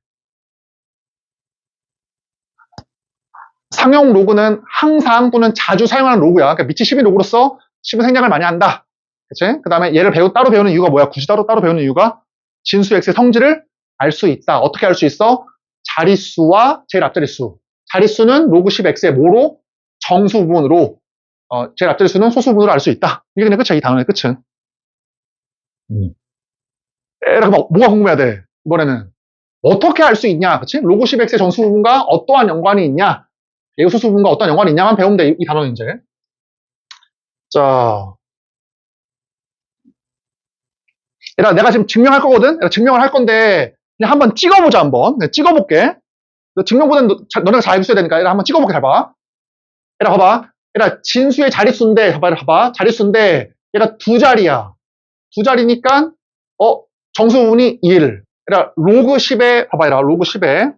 상용 로그는 항상 또는 자주 사용하는 로그야. 그러니까 밑이 10인 로그로서 10은 생략을 많이 한다. 그치? 그 다음에 얘를 따로 배우는 이유가 뭐야? 굳이 따로 배우는 이유가 진수 x의 성질을 알 수 있다. 어떻게 알 수 있어? 자릿수와 제일 앞자릿수. 자릿수는 로그 10x의 뭐로? 정수 부분으로. 제일 앞자릿수는 소수 부분으로 알 수 있다. 이게 그냥 끝이야. 이 단원의 끝은. 그럼 뭐가 궁금해야 돼? 이번에는. 어떻게 알 수 있냐? 그치? 로그 10x의 정수 부분과 어떠한 연관이 있냐? 얘 소수 부분과 어떠한 연관이 있냐만 배우면 돼. 이 단어는 이제. 자. 얘들아, 내가 지금 증명할 거거든? 얘들아, 증명을 할 건데, 그냥 한번 찍어보자, 한번. 네, 찍어볼게. 증명보다는 너네가 잘 알고 있어야 되니까, 얘들아, 한번 찍어볼게, 잘 봐. 얘들아, 봐봐. 얘들아, 진수의 자릿수인데, 봐봐. 자릿수인데, 얘가 두 자리야. 두 자리니까, 정수 부분이 1. 얘들아, 로그 10에, 봐봐, 얘들아, 로그 10에.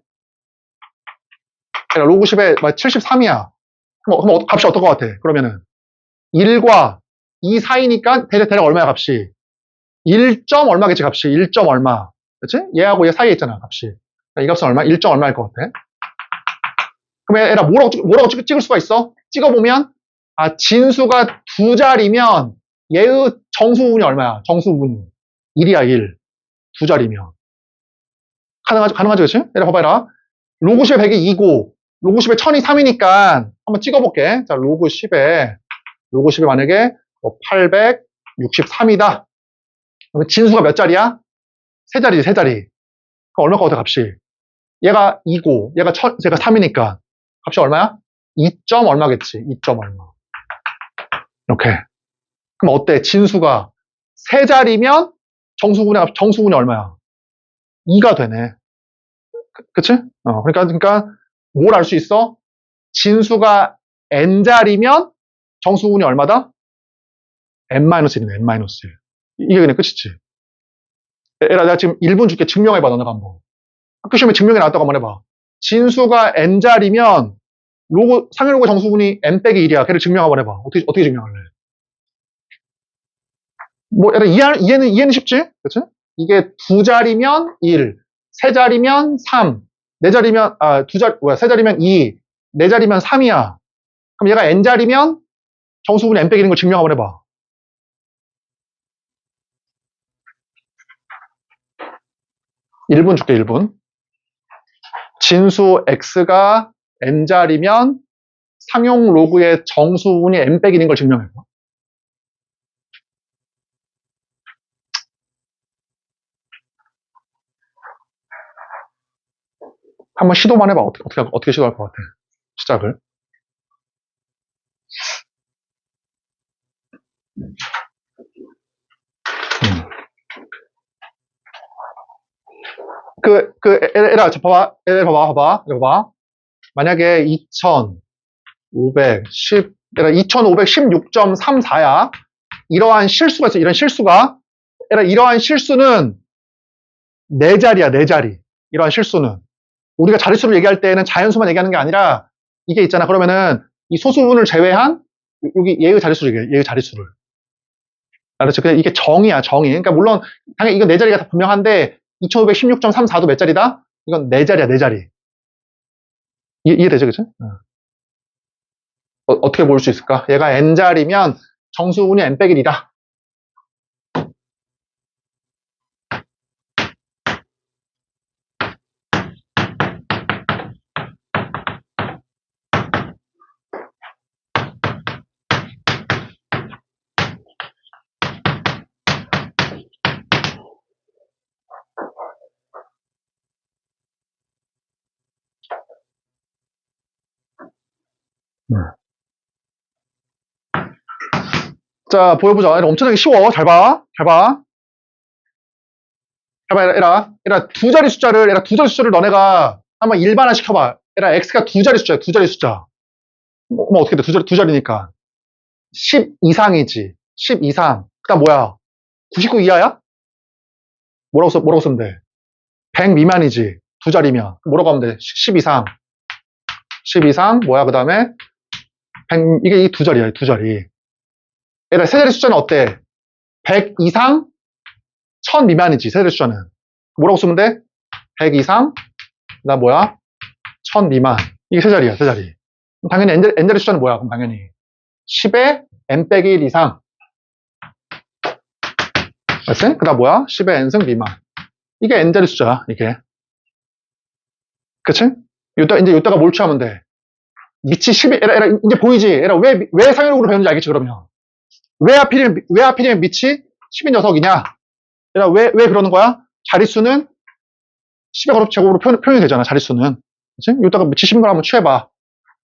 얘들아, 로그 10에 73이야. 그럼 값이 어떨 것 같아? 그러면은, 1과 2 사이니까, 대략 얼마야, 값이? 1. 얼마겠지, 값이. 1. 얼마. 그치? 얘하고 얘 사이에 있잖아, 값이. 이 값은 얼마? 1. 얼마일 것 같아? 그럼 얘라 뭐라고 찍을 수가 있어? 찍어보면, 진수가 두 자리면, 얘의 정수분이 얼마야? 정수분이. 1이야, 1. 두 자리면. 가능하지, 그치? 얘라 봐봐라. 로그 10에 100이 2고, 로그 10에 1000이 3이니까, 한번 찍어볼게. 자, 로그 10에 만약에 863이다. 그러면 진수가 몇 자리야? 세 자리지, 세 자리. 그럼 얼마 것 같아, 값이? 얘가 2고, 얘가 3이니까. 값이 얼마야? 2. 얼마겠지. 2. 얼마. 이렇게. 그럼 어때? 진수가 세 자리면 정수분이 얼마야? 2가 되네. 그치? 그러니까, 뭘 알 수 있어? 진수가 n자리면 정수분이 얼마다? n-1이네, n-1. 이게 그냥 끝이지. 내가 지금 1분 줄게. 증명해봐, 너네가 한번. 학교 시험에 증명이 나왔다고 한번 해봐. 진수가 n자리면 상위로그 정수분이 n 빼기 1이야. 걔를 증명 한번 해봐. 어떻게 증명할래? 이해는 쉽지? 그치? 이게 두 자리면 1, 세 자리면 3, 네 자리면, 세 자리면 2, 네 자리면 3이야. 그럼 얘가 n자리면 정수분이 n 빼기 1인 걸 증명 한번 해봐. (1분) 줄게, 1분. 진수 x가 n자리면 상용 로그의 정수분이 n 빼기 1인 걸 증명해봐. 한번 시도만 해봐. 어떻게 시도할 것 같아? 시작을. 얘들아, 봐봐. 만약에 2516.34야. 이러한 실수가 있어, 이런 실수가. 이러한 실수는 네 자리야, 네 자리. 이러한 실수는. 우리가 자릿수를 얘기할 때는 자연수만 얘기하는 게 아니라, 이게 있잖아. 그러면은, 이 소수분을 제외한, 여기 얘의 자릿수를 얘기해, 얘의 자릿수를. 알았죠? 근데 이게 정이야, 정의. 그러니까 물론, 당연히 이거 네 자리가 다 분명한데, 2516.34도 몇 자리다? 이건 4자리야, 4자리. 이해되죠, 그죠? 어떻게 볼 수 있을까? 얘가 n자리면 정수분이 n 빼기 1이다. 자, 보여보자. 엄청나게 쉬워. 잘 봐. 잘 봐. 잘 봐, 얘라. 두 자리 숫자를 너네가 한번 일반화 시켜봐. 얘라, x가 두 자리 숫자야, 두 자리 숫자. 뭐 어떻게 돼? 두 자리니까. 10 이상이지. 10 이상. 그 다음 뭐야? 99 이하야? 뭐라고 쓰면 돼? 100 미만이지. 두 자리면. 뭐라고 하면 돼? 10 이상. 10 이상. 뭐야, 그 다음에? 100, 이게 두 자리야, 두 자리. 얘들아, 세 자리 숫자는 어때? 100 이상, 1000 미만이지, 세 자리 숫자는. 뭐라고 쓰면 돼? 100 이상, 그 다음 뭐야? 1000 미만. 이게 세 자리야, 세 자리. 당연히 n자리 숫자는 뭐야, 그럼 당연히. 10에 n 빼기 1 이상. 알았지? 그 다음 뭐야? 10에 n승 미만. 이게 n자리 숫자야, 이게. 그치? 이제 요따가 뭘 취하면 돼? 밑이 10이, 이제 보이지? 왜 상용으로 배우는지 알겠지, 그러면? 왜 하필이면 밑이 10인 녀석이냐? 왜 그러는 거야? 자릿수는 10의 제곱으로 표현이 되잖아, 자릿수는. 그치? 요따가 밑이 10인 걸 한번 취해봐.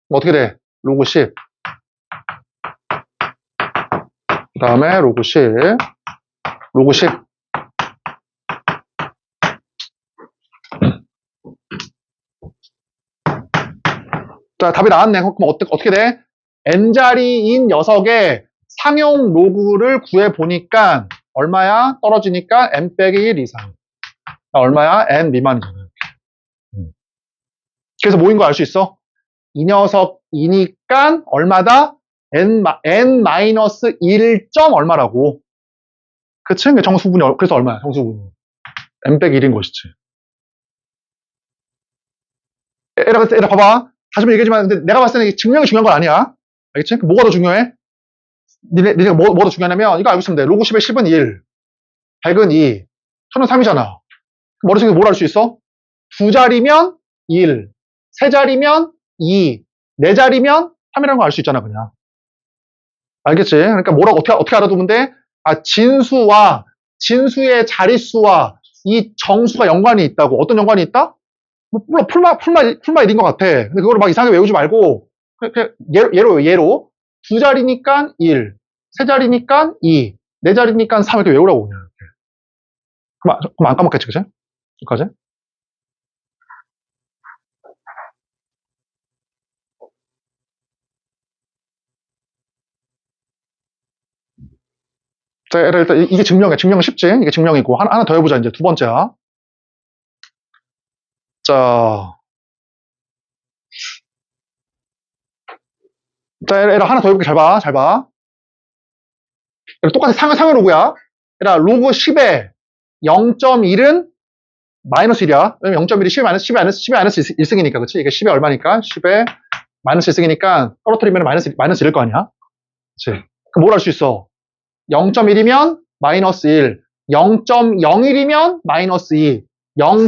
그럼 어떻게 돼? 로그 10. 그 다음에 로그 10. 로그 10. 자, 답이 나왔네. 그럼 어떻게 돼? n자리인 녀석의 상용 로그를 구해보니까 얼마야? 떨어지니까 n 빼기 1 이상. 얼마야? n 미만이잖아. 그래서 뭐인 거 알 수 있어? 이 녀석이니까 얼마다? n-1 점 얼마라고. 그치? 정수분이, 그래서 얼마야? 정수분이. n 빼기 1인 것이지. 얘들아, 봐봐. 다시 한번 얘기하지만, 근데 내가 봤을 때는 증명이 중요한 건 아니야. 알겠지? 뭐가 더 중요해? 니네가 뭐가 더 중요하냐면, 이거 알고 있으면 돼. 로그 10의 10은 1, 100은 2, 1000은 3이잖아. 머릿속에 뭘 알 수 있어? 두 자리면 1, 세 자리면 2, 네 자리면 3이라는 걸 알 수 있잖아, 그냥. 알겠지? 그러니까 어떻게 알아두면 돼? 진수의 자릿수와 이 정수가 연관이 있다고. 어떤 연관이 있다? 뭐, 풀마 일인 것 같아. 근데 그걸 막 이상하게 외우지 말고, 예로. 두 자리니까 1, 세 자리니까 2, 네 자리니까 3 이렇게 외우라고, 그냥. 그럼 안 까먹겠지, 그치? 여기까지? 자, 일단 이게 증명이야. 증명은 쉽지? 이게 증명이고. 하나 더 해보자, 이제. 두 번째야. 자, 얘들아, 하나 더 해볼게. 잘 봐. 잘 봐. 똑같이 상용 로그야. 얘들아, 로그 10에 0.1은 마이너스 1이야. 왜냐면 0.1이 10에 마이너스 1승이니까, 그치? 이게 10에 얼마니까? 10에 마이너스 1승이니까 떨어뜨리면 마이너스 1일 거 아니야? 그치? 그럼 뭘 할 수 있어? 0.1이면 마이너스 1, 0.01이면 마이너스 2, 0.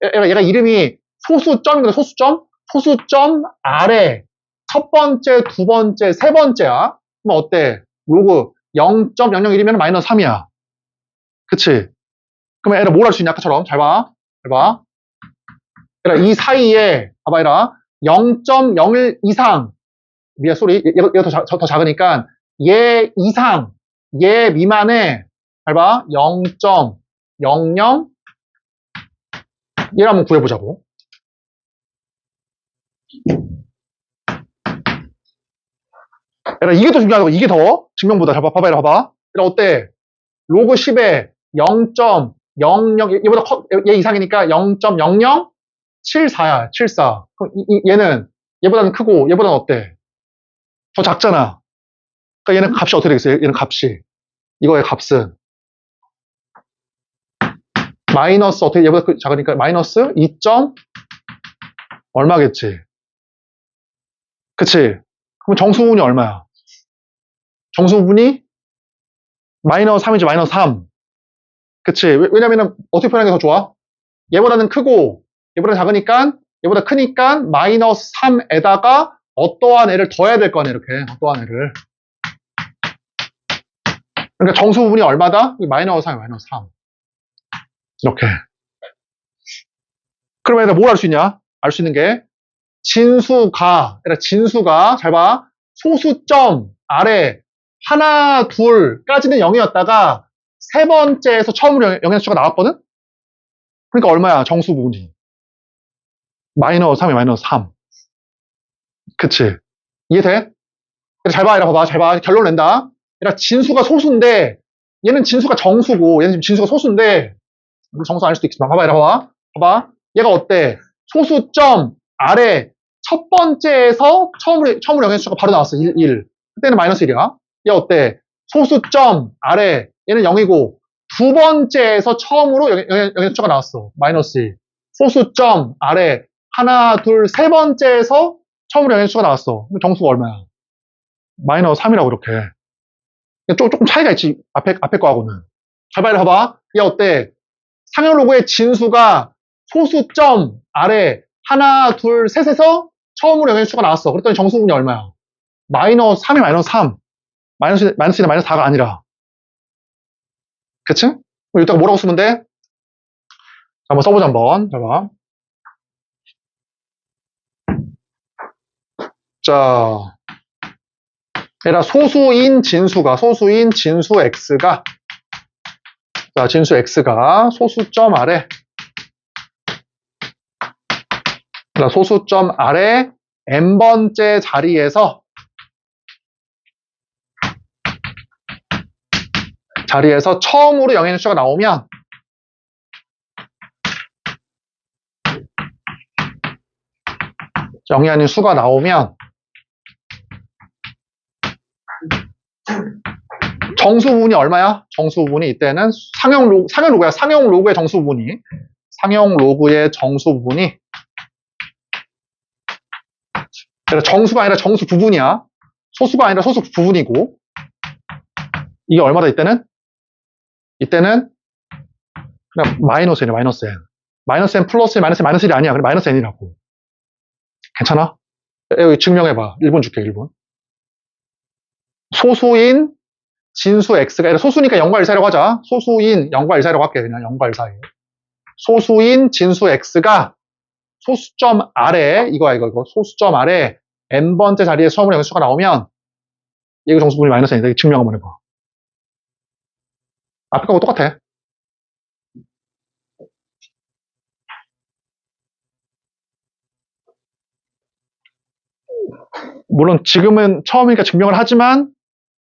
얘가 이름이 소수점이거든, 소수점? 소수점 아래 첫 번째, 두 번째, 세 번째야. 그럼 어때? 로그 0.001이면 마이너스 3이야. 그치? 그러면 얘가 뭘 할 수 있냐? 아까처럼. 잘 봐. 잘 봐. 얘가 이 사이에, 봐봐, 얘라. 0.01 이상. 미안, 소리. 얘가 더 작으니까. 얘 이상. 얘 미만에, 잘 봐. 0.00. 얘를 한번 구해보자고. 얘라, 이게 더 중요하다고. 이게 더. 증명보다. 잘 봐. 봐봐, 봐봐. 얘라, 어때? 로그 10에 0.00, 얘 이상이니까 0.0074야, 74. 그럼 얘는, 얘보다는 크고, 얘보다는 어때? 더 작잖아. 그러니까 얘는 값이 어떻게 되겠어요? 얘는 값이. 이거의 값은. 마이너스 어떻게 얘보다 작으니까 마이너스 2. 얼마겠지? 그치? 그럼 정수분이 얼마야? 정수분이 마이너스 3이지, 마이너스 3. 그치? 왜냐면은 어떻게 표현하는 게 더 좋아? 얘보다는 크고 얘보다 작으니까 얘보다 크니까 마이너스 3에다가 어떠한 애를 더해야 될 거 아니야, 이렇게. 어떠한 애를. 그러니까 정수 부분이 얼마다? 마이너스 3, 마이너스 3. 이렇게. 그러면 뭘 알 수 있냐? 알 수 있는 게 진수가 잘 봐. 소수점 아래 하나, 둘까지는 0이었다가 세 번째에서 처음으로 영의 수가 나왔거든? 그러니까 얼마야? 정수 부분이. 마이너스 3이 마이너스 3. 그치? 이해돼? 잘 봐, 이라 봐봐. 잘 봐. 결론 낸다. 얘라 진수가 소수인데 얘는 진수가 정수고 얘는 지금 진수가 소수인데 정수 아닐 수도 있지만 봐봐, 이라 봐봐. 봐봐. 얘가 어때? 소수점 아래 첫 번째에서 처음으로 영의 수가 바로 나왔어. 1. 그때는 마이너스 1이야. 얘 어때? 소수점 아래 얘는 0이고 두 번째에서 처음으로 영의 수가 나왔어. 마이너스 1. 소수점 아래 하나, 둘, 세 번째에서 처음으로 영의 수가 나왔어. 그럼 정수가 얼마야? 마이너스 3이라고 이렇게. 조금 차이가 있지. 앞에 거하고는. 잘 봐봐. 얘 어때? 상형 로그의 진수가 소수점 아래 하나, 둘, 셋에서 처음으로 영의 수가 나왔어. 그랬더니 정수분이 얼마야? 마이너스 3이 마이너스 3. 마이너스 1이 마이너스 4가 아니라. 그치? 그럼 이따가 뭐라고 쓰면 돼? 자, 한번 써보자, 한번. 봐봐. 자, 얘라 소수인 진수 x가, 자, 진수 x가 소수점 아래, 소수점 아래 n번째 자리에서 처음으로 영의 수가 나오면 영이 아닌 수가 나오면 정수 부분이 얼마야? 정수 부분이 이때는 상형 로그야. 상형 로그의 정수 부분이 그러니까 정수가 아니라 정수 부분이야. 소수가 아니라 소수 부분이고 이게 얼마다 이때는? 그냥 마이너스 n이야. 마이너스 n. 마이너스 n 플러스 n, 마이너스 n, 마이너스 1이 아니야. 그래 마이너스 n이라고. 괜찮아? 여기 증명해봐. 1분 줄게. 1분. 소수인 진수 x가 아니라 소수니까 0과 1 사이라고 하자. 소수인 0과 1 사이라고 할게. 그냥 0과 1 사이. 소수인 진수 x가 소수점 아래 이거 소수점 아래 n번째 자리에 처음으로 영의 수가 나오면 이거 정수분이 마이너스 n이다. 증명 한번 해봐. 앞에 거하고 똑같아. 물론 지금은 처음이니까 증명을 하지만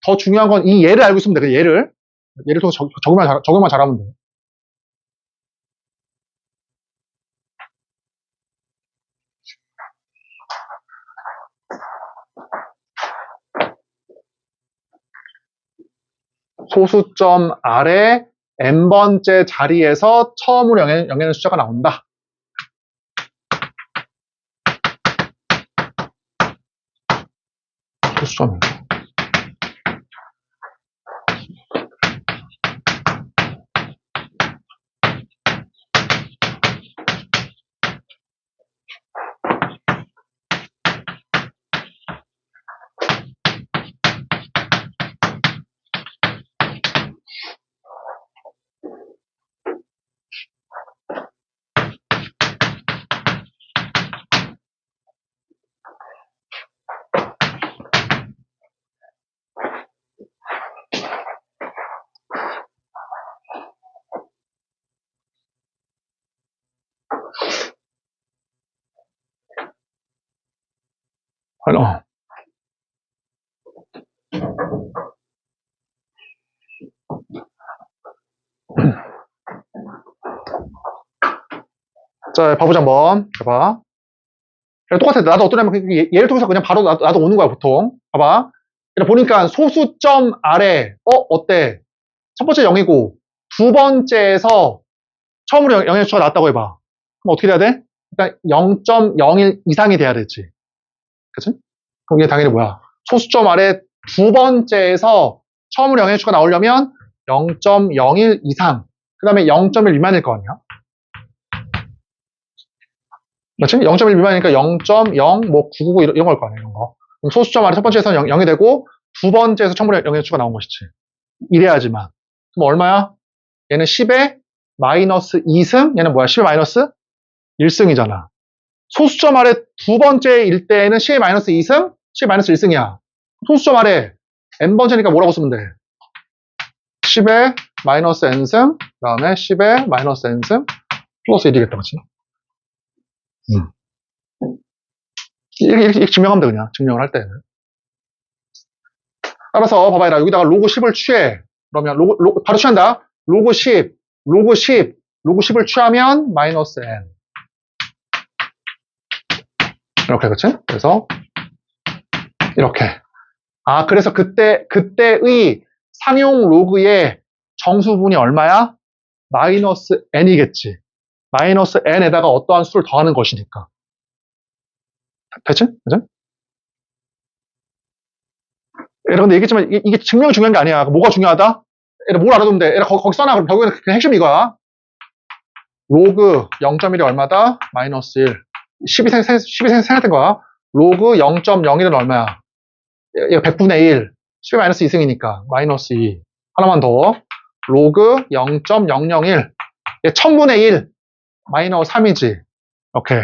더 중요한 건 이 예를 알고 있으면 돼. 예를 통해서 적용만 잘하면 돼. 소수점 아래 n번째 자리에서 처음으로 영의 숫자가 나온다. 소수점. 자, 봐보자 한번. 봐봐. 똑같아. 나도 어떠냐면 얘를 통해서 그냥 바로 나도 오는 거야 보통. 봐봐. 보니까 소수점 아래 어때? 첫 번째 0이고 두 번째에서 처음으로 영의 수가 나왔다고 해봐. 그럼 어떻게 돼야 돼? 일단 0.01 이상이 돼야 되지. 그치? 그럼 이게 당연히 뭐야? 소수점 아래 두 번째에서 처음으로 영의 수가 나오려면 0.01 이상, 그 다음에 0.1 미만일 거 아니야? 그렇지? 0.1 미만이니까 0.0, 뭐, 999 이런 걸 거 아니야, 이런 거. 그럼 소수점 아래 첫 번째에서는 0이 되고, 두 번째에서 처음으로 영의 수가 나온 것이지. 이래야지만. 그럼 얼마야? 얘는 10에 마이너스 2승, 얘는 뭐야? 10에 마이너스 1승이잖아. 소수점 아래 두 번째일 때에는 10에 마이너스 2승, 10에 마이너스 1승이야. 소수점 아래 n번째니까 뭐라고 쓰면 돼? 10에 마이너스 n승, 그 다음에 10에 마이너스 n승, 플러스 1이겠다, 그치? 이렇게 증명하면 돼, 그냥. 증명을 할 때는. 따라서, 봐봐, 여기다가 로그 10을 취해. 그러면, 바로 취한다. 로그 10, 로그 10, 로그 10을 취하면 마이너스 n. 이렇게, 그치? 그래서, 이렇게. 아, 그래서 그때의 상용 로그의 정수분이 얼마야? 마이너스 n이겠지. 마이너스 n에다가 어떠한 수를 더하는 것이니까. 됐지? 그치? 얘들아, 근데 얘기했지만 이게 증명이 중요한 게 아니야. 뭐가 중요하다? 얘들아, 뭘 알아두면 돼? 얘들아, 거기 써놔. 그럼 결국에는 그냥 핵심이 이거야. 로그 0.1이 얼마다? 마이너스 1. 10이 생략된 거야. 로그 0.01은 얼마야? 얘가 100분의 1. 10의 마이너스 2승이니까. 마이너스 2. 하나만 더. 로그 0.001. 얘 1000분의 1. 마이너스 3이지. 오케이.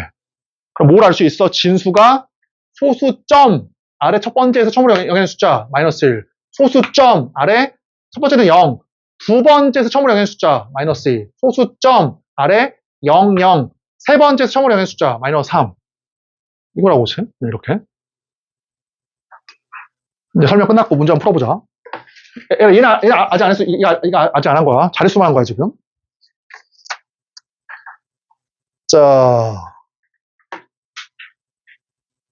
그럼 뭘 알 수 있어? 진수가 소수점 아래 첫 번째에서 처음으로 영의 숫자 마이너스 1. 소수점 아래 첫 번째는 0. 두 번째에서 처음으로 영의 숫자 마이너스 2. 소수점 아래 0, 0. 세 번째에서 처음으로 영의 숫자 마이너스 3. 이거라고 보지? 이렇게. 이제 설명 끝났고 문제 한번 풀어보자. 얘는 아직 안 했어. 이거 아직 안 한 거야. 자릿수만 한 거야, 지금. 자.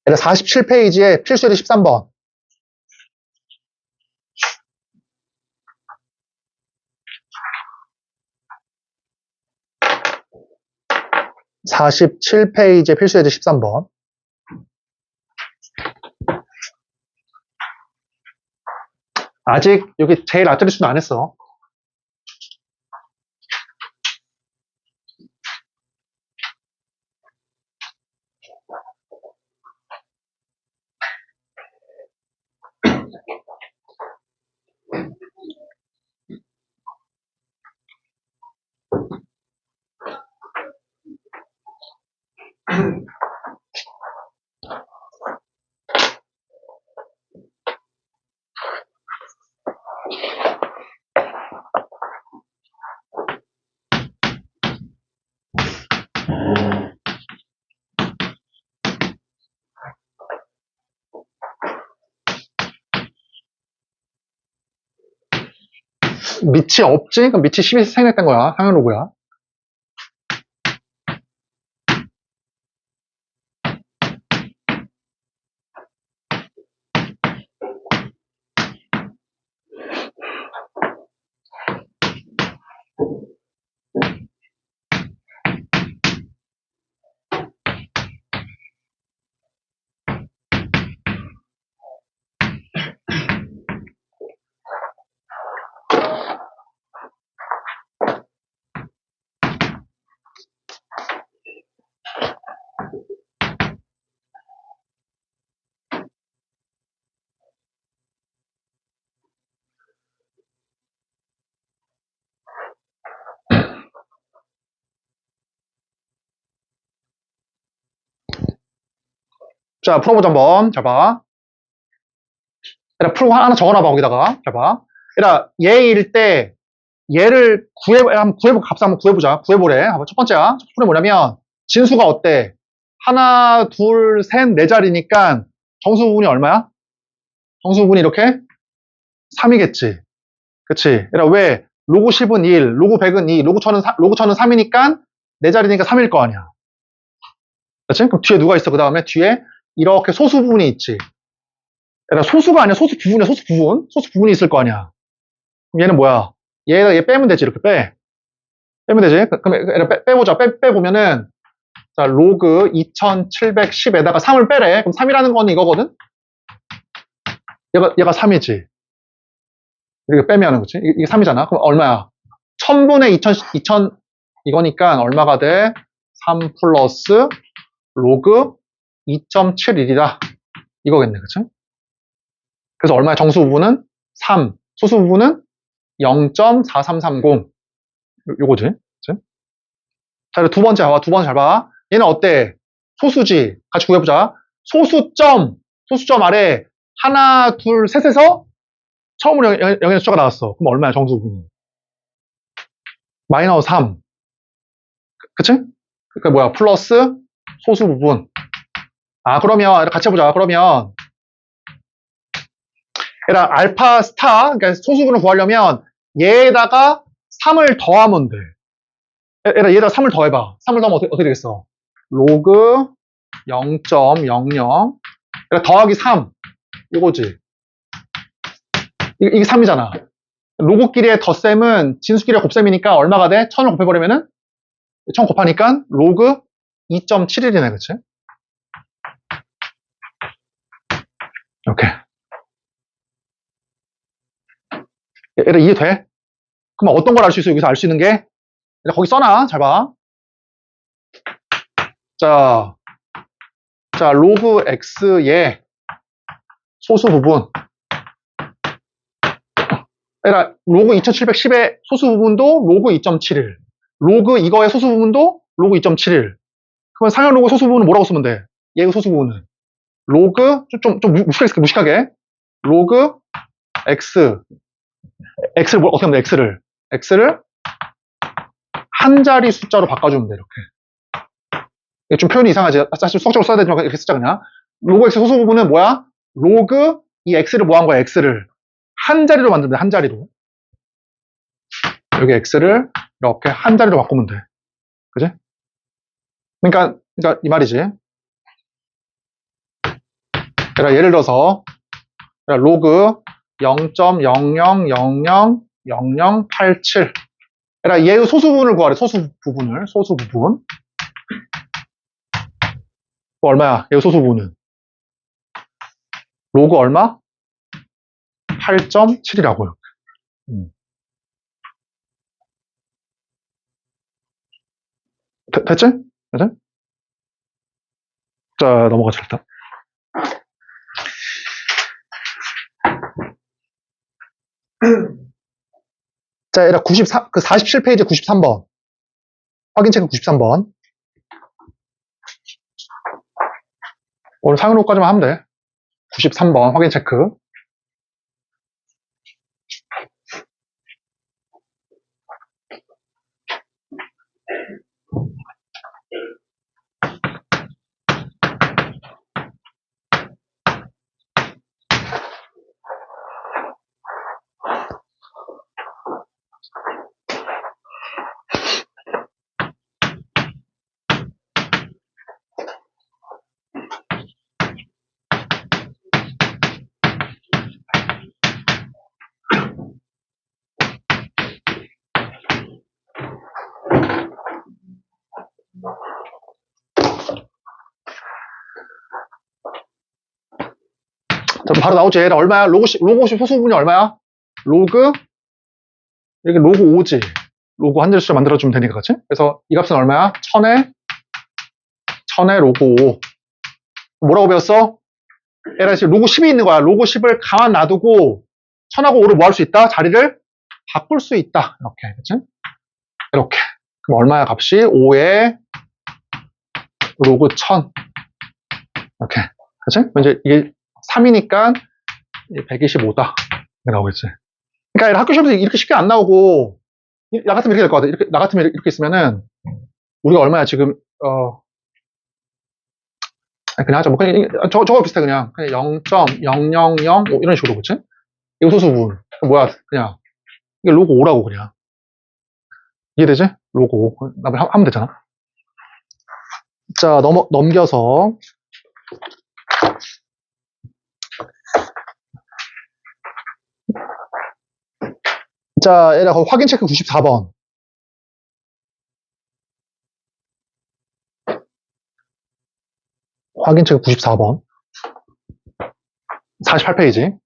47페이지에 필수예제 13번. (47페이지에) 필수예제 13번. 아직 여기 제일 아트리스는 안 했어. 밑이 없지? 그럼 밑이 10이 생략된 거야. 상용 로그야. 자, 풀어보자 한번. 잘 봐. 얘들아, 풀고 하나 적어놔봐, 거기다가. 잘 봐. 얘들아, 얘일 때 얘를 값을 한번 구해보자. 구해보래. 첫 번째야. 첫 번째 뭐냐면 진수가 어때? 하나, 둘, 셋, 네 자리니까 정수분이 얼마야? 정수분이 이렇게 3이겠지. 그치? 얘들아, 왜? 로그 10은 1, 로그 100은 2, 로그 1000은 3이니까 네 자리니까 3일 거 아니야. 그치? 그럼 뒤에 누가 있어? 그 다음에 뒤에 이렇게 소수 부분이 있지. 얘들아, 소수가 아니야. 소수 부분이야. 소수 부분. 소수 부분이 있을 거 아니야. 그럼 얘는 뭐야? 얘 빼면 되지. 이렇게 빼. 빼면 되지. 그럼 빼보자. 빼보면은, 자, 로그 2710에다가 3을 빼래. 그럼 3이라는 거는 이거거든? 얘가 3이지. 이렇게 빼면은, 그치? 이게 3이잖아. 그럼 얼마야? 1000분의 2000 이거니까 얼마가 돼? 3 플러스 로그 2.71이다. 이거겠네, 그치? 그래서 얼마야? 정수 부분은 3, 소수 부분은 0.4330. 요거지. 그치? 자, 두 번째 봐봐. 두 번째 잘 봐. 얘는 어때? 소수지. 같이 구해보자. 소수점 아래 하나, 둘, 셋에서 처음으로 0의 숫자가 나왔어. 그럼 얼마야? 정수 부분. 마이너스 3. 그치? 그러니까 뭐야? 플러스 소수 부분. 아, 그러면 같이 해보자. 그러면 얘랑 알파 스타, 그러니까 소수분을 구하려면 얘에다가 3을 더하면 돼. 얘에다 3을 더해봐. 3을 더하면 어떻게 되겠어? 로그 0.00 더하기 3 이거지. 이게 3이잖아. 로그끼리의 덧셈은 진수끼리의 곱셈이니까 얼마가 돼? 1000을 곱해버리면은 1000 곱하니까 로그 2.71이네, 그치? 이렇게. 얘들아 이해돼? 그럼 어떤 걸 알 수 있어? 여기서 알 수 있는 게? 얘들아 거기 써놔. 잘 봐. 자, 로그 x의 소수 부분. 얘들아 로그 2710의 소수 부분도 로그 2.71. 로그 이거의 소수 부분도 로그 2.71. 그러면 상형 로그 소수 부분은 뭐라고 쓰면 돼? 얘의 소수 부분은 로그 좀 무식하게 로그 x를 어떻게 하면 돼? x를 한 자리 숫자로 바꿔주면 돼. 이렇게. 이게 좀 표현이 이상하지? 사실 수학적으로 써야 되지만 이렇게 쓰자 그냥. 로그 x 소수 부분은 뭐야? 로그 이 x를 뭐 한 거야? x를 한 자리로 만들면 돼. 한 자리로. 여기 x를 이렇게 한 자리로 바꾸면 돼. 그지? 그러니까 이 말이지. 그러니까 예를 들어서 로그 0.00000087. 그러니까 얘의 소수 부분을 구하래. 소수 부분. 뭐 얼마야? 얘의 소수 부분은 로그 얼마? 8.7이라고요. 됐지? 됐지? 자, 넘어가자, 일단. 자, 얘라 47페이지 93번. 확인 체크 93번. 오늘 상용로까지만 하면 돼. 93번 확인 체크. 자, 바로 나오지. 얘라 얼마야? 로그 50 소수 부분이 얼마야? 로그, 이렇게 로그 5지. 로그 한 자릿수 만들어주면 되니까, 그치? 그래서 이 값은 얼마야? 1000에 로그 5. 뭐라고 배웠어? 얘라 지금 로그 10이 있는 거야. 로그 10을 가만 놔두고 1000하고 5를 뭐 할 수 있다? 자리를 바꿀 수 있다. 이렇게, 그치? 이렇게. 그럼 얼마야 값이? 5에 로그 1000. 이렇게. 그치? 이제 이게 3이니까 125다. 이렇게 나오겠지. 그러니까 학교 시험에서 이렇게 쉽게 안 나오고, 나 같으면 이렇게 될 것 같아. 나 같으면 이렇게 있으면은, 우리가 얼마야, 지금, 그냥 하자. 뭐, 그냥, 저거 비슷해, 그냥. 0.0005 이런 식으로, 그치? 이거 소수 부분. 뭐야, 그냥. 이게 로그 5라고, 그냥. 이해되지? 로그 5. 하면 되잖아. 자, 넘겨서. 자, 얘가 확인 체크 94번. 확인책 94번. 48페이지.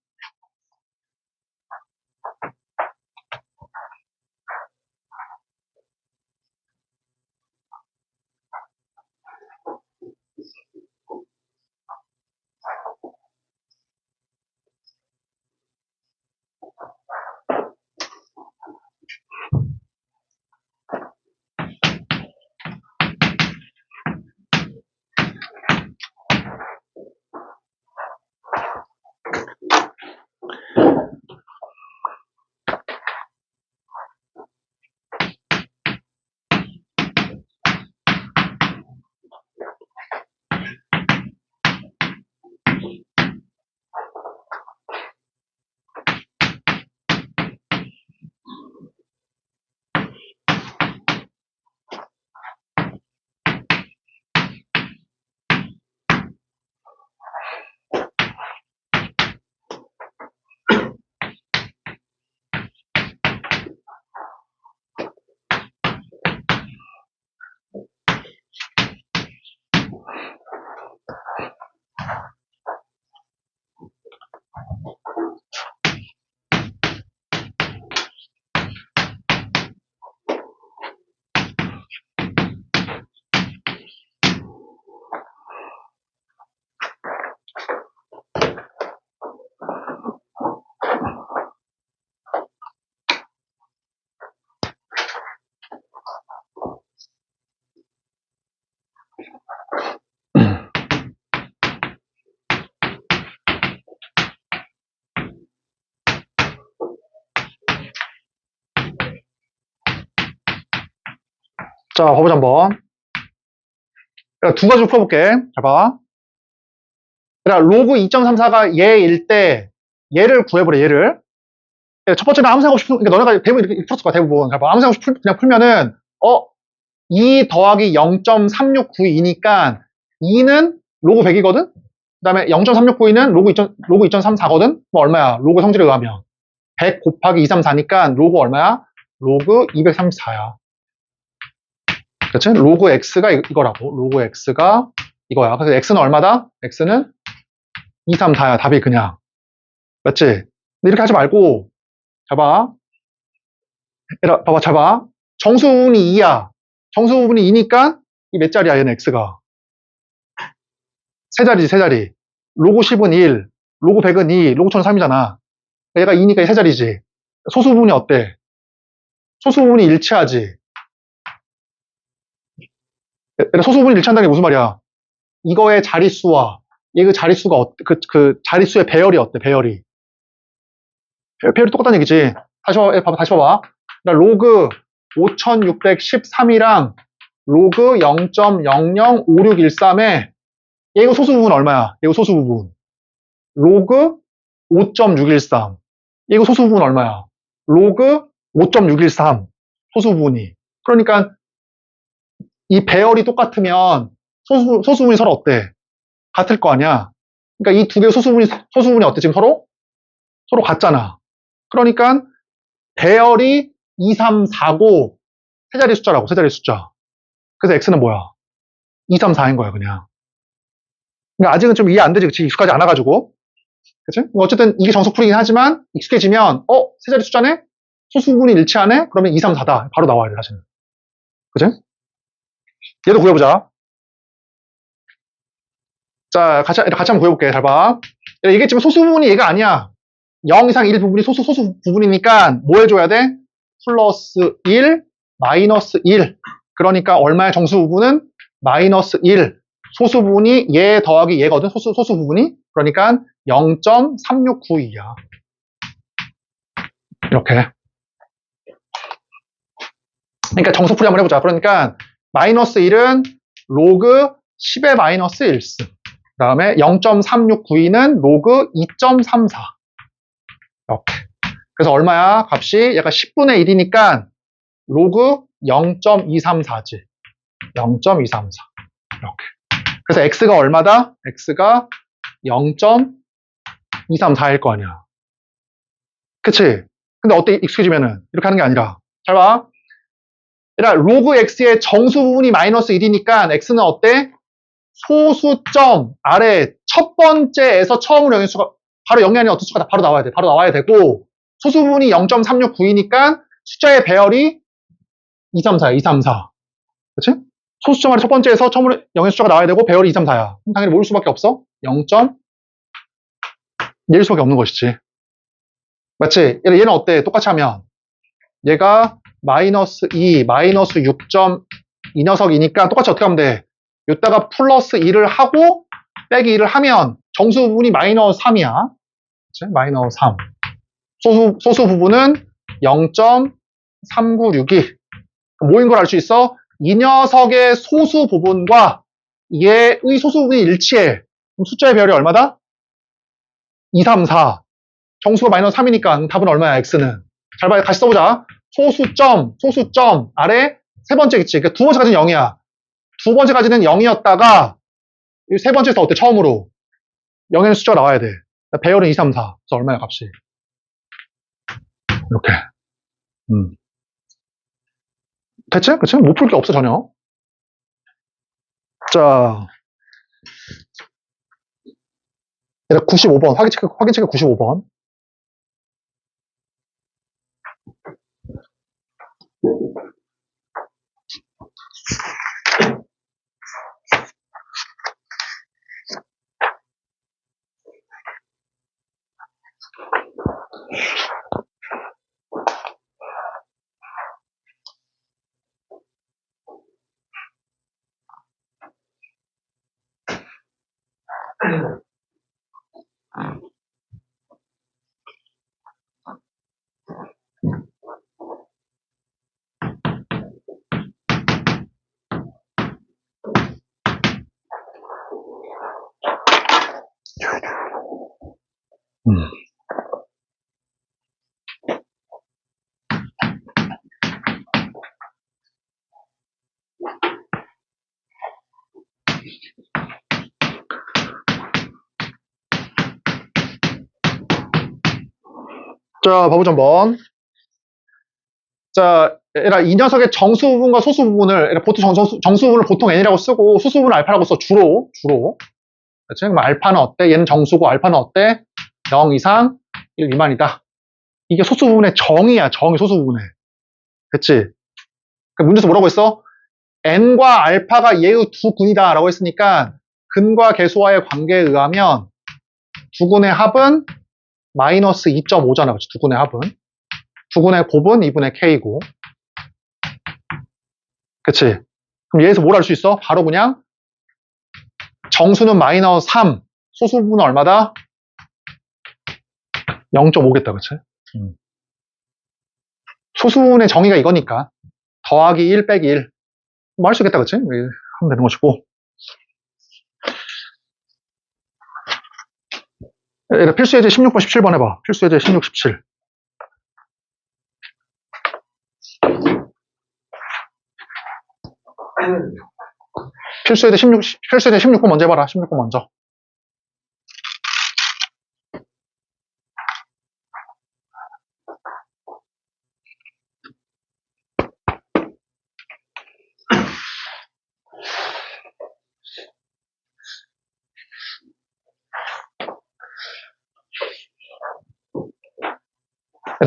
자, 봐보자, 한번. 두 가지로 풀어볼게. 잘 봐. 로그 2.34가 얘일 때, 얘를 구해보래, 얘를. 첫 번째는 아무 생각 없이 그러니까 너네가 대부분 이렇게 풀었을 거야, 대부분. 잘 봐. 아무 생각 없이 그냥 풀면은, 2 더하기 0.3692니까, 2는 로그 100이거든? 그 다음에 0.3692는 로그 2.34거든? 뭐 얼마야? 로그 성질에 의하면. 100 곱하기 234니까, 로그 얼마야? 로그 234야. 그치? 로그 x가 이거라고. 로그 x가 이거야. 그래서 x는 얼마다? x는 234야. 답이 그냥. 맞지? 근데 이렇게 하지 말고, 잘 봐. 봐봐, 잘 봐. 정수 부분이 2야. 정수 부분이 2니까, 이 몇 자리야, 얘는 x가. 세 자리지, 세 자리. 로그 10은 1, 로그 100은 2, 로그 1000은 3이잖아. 얘가 2니까 세 자리지. 소수 부분이 어때? 소수 부분이 일치하지. 소수 부분이 일치한다는 게 무슨 말이야? 이거의 자릿수와 얘 그 자릿수가 그 자릿수의 배열이 어때? 배열이 배열이 똑같다는 얘기지. 다시 봐봐. 로그 5613이랑 로그 0.005613에 얘 이거 소수 부분 얼마야? 얘 이거 소수 부분 로그 5.613. 얘 이거 소수 부분 얼마야? 로그 5.613 소수 부분이. 그러니까 이 배열이 똑같으면 소수 부분이 서로 어때? 같을 거 아니야. 그러니까 이 두 개의 소수 부분이 어때? 지금 서로 같잖아. 그러니까 배열이 2, 3, 4고 세 자리 숫자라고. 세 자리 숫자. 그래서 x는 뭐야? 2, 3, 4인 거야 그냥. 그러니까 아직은 좀 이해 안 되지. 그치? 익숙하지 않아가지고. 그치? 어쨌든 이게 정석풀이긴 하지만 익숙해지면 세 자리 숫자네? 소수 부분이 일치하네? 그러면 2, 3, 4다. 바로 나와야 돼 사실은. 그치? 얘도 구해보자. 자, 같이 한번 구해볼게. 잘 봐. 얘기했지만 소수 부분이 얘가 아니야. 0 이상 1 부분이 소수 부분이니까 뭐 해줘야 돼? 플러스 1, 마이너스 1. 그러니까 얼마의 정수 부분은? 마이너스 1. 소수 부분이 얘 더하기 얘거든. 소수 부분이. 그러니까 0.3692야. 이렇게. 그러니까 정수풀이 한번 해보자. 그러니까 마이너스 1은 로그 10의 마이너스 1승. 그 다음에 0.3692는 로그 2.34. 이렇게. 그래서 얼마야? 값이 약간 10분의 1이니까 로그 0.234지. 0.234. 이렇게. 그래서 x가 얼마다? x가 0.234일 거 아니야. 그치? 근데 어때? 익숙해지면은 이렇게 하는 게 아니라. 잘 봐. 그러니까 로그 x의 정수 부분이 마이너스 1이니까 x는 어때? 소수점 아래 첫 번째에서 처음으로 영의수가 바로 영이 아닌 어떤 수가 바로 나와야 돼. 바로 나와야 되고 소수 부분이 0.369이니까 숫자의 배열이 2, 3, 4야. 2, 3, 4. 그렇지? 소수점 아래 첫 번째에서 처음으로 영의 숫자가 나와야 되고 배열이 2, 3, 4야. 그럼 당연히 모일 수밖에 없어. 0.1 수밖에 없는 것이지. 맞지? 얘는 어때? 똑같이 하면 얘가 마이너스 2, 마이너스 6점 이 녀석이니까 똑같이 어떻게 하면 돼? 이따가 플러스 2를 하고 빼기 2를 하면 정수 부분이 마이너스 3이야. 그치? 마이너스 3. 소수 부분은 0.396이 뭐인 걸 알 수 있어? 이 녀석의 소수 부분과 얘의 소수 부분이 일치해. 그럼 숫자의 배열이 얼마다? 2, 3, 4. 정수가 마이너스 3이니까 답은 얼마야? x는. 잘 봐요. 다시 써보자. 소수점 아래 세 번째 있지. 그러니까 두 번째까지는 0이야. 두 번째까지는 0이었다가 세 번째에서 어때? 처음으로 0에는 숫자가 나와야 돼. 배열은 2, 3, 4. 그래서 얼마야 값이? 이렇게. 됐지? 그치? 못 풀 게 없어 전혀. 자, 95번 확인체크 95번. 자, 봐보자 한번. 자, 얘라 이 녀석의 정수 부분과 소수 부분을 보통 정수 부분을 보통 n이라고 쓰고 소수 부분을 알파라고 써. 주로. 그렇지? 그럼 알파는 어때? 얘는 정수고 알파는 어때? 0 이상 1 미만이다. 이게 소수 부분의 정의야. 정의 소수 부분의. 그치? 그 문제에서 뭐라고 했어? n과 알파가 얘의 두 근이다 라고 했으니까 근과 계수와의 관계에 의하면 두 근의 합은 마이너스 2.5잖아. 그치? 두 근의 합은. 두 근의 곱은 2분의 k고. 그치? 그럼 얘에서 뭘 알 수 있어? 바로 그냥 정수는 마이너스 3, 소수 부분은 얼마다? 0.5겠다. 그치? 소수 부분의 정의가 이거니까 더하기 1 빼기 1 뭐 할 수 있겠다. 그치? 하면 되는 것이고. 필수예제 16번 17번 해봐. 필수예제 16, 17. 필수예제 16번 먼저 해봐라. 16번 먼저.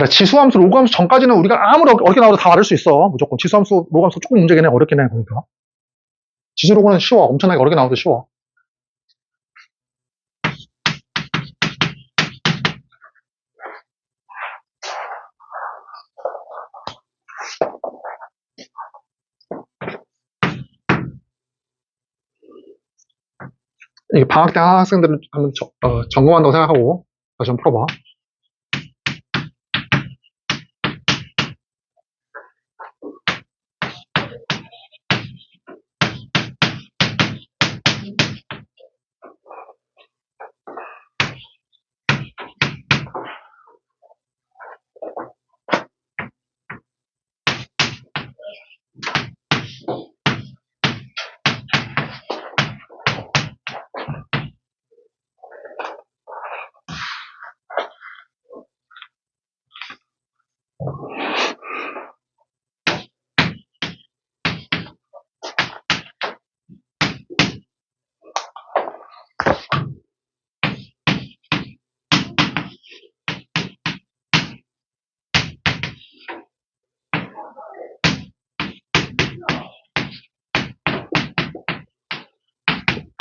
지수함수, 로그함수 전까지는 우리가 아무리 어렵게 나와도 다 알을 수 있어. 무조건. 지수함수, 로그함수 조금 문제긴 해. 어렵긴 해. 그러니까. 지수 로그는 쉬워. 엄청나게 어렵게 나와도 쉬워. 이게 방학 때 학생들은 한번 점검한다고 생각하고 다시 좀 풀어봐.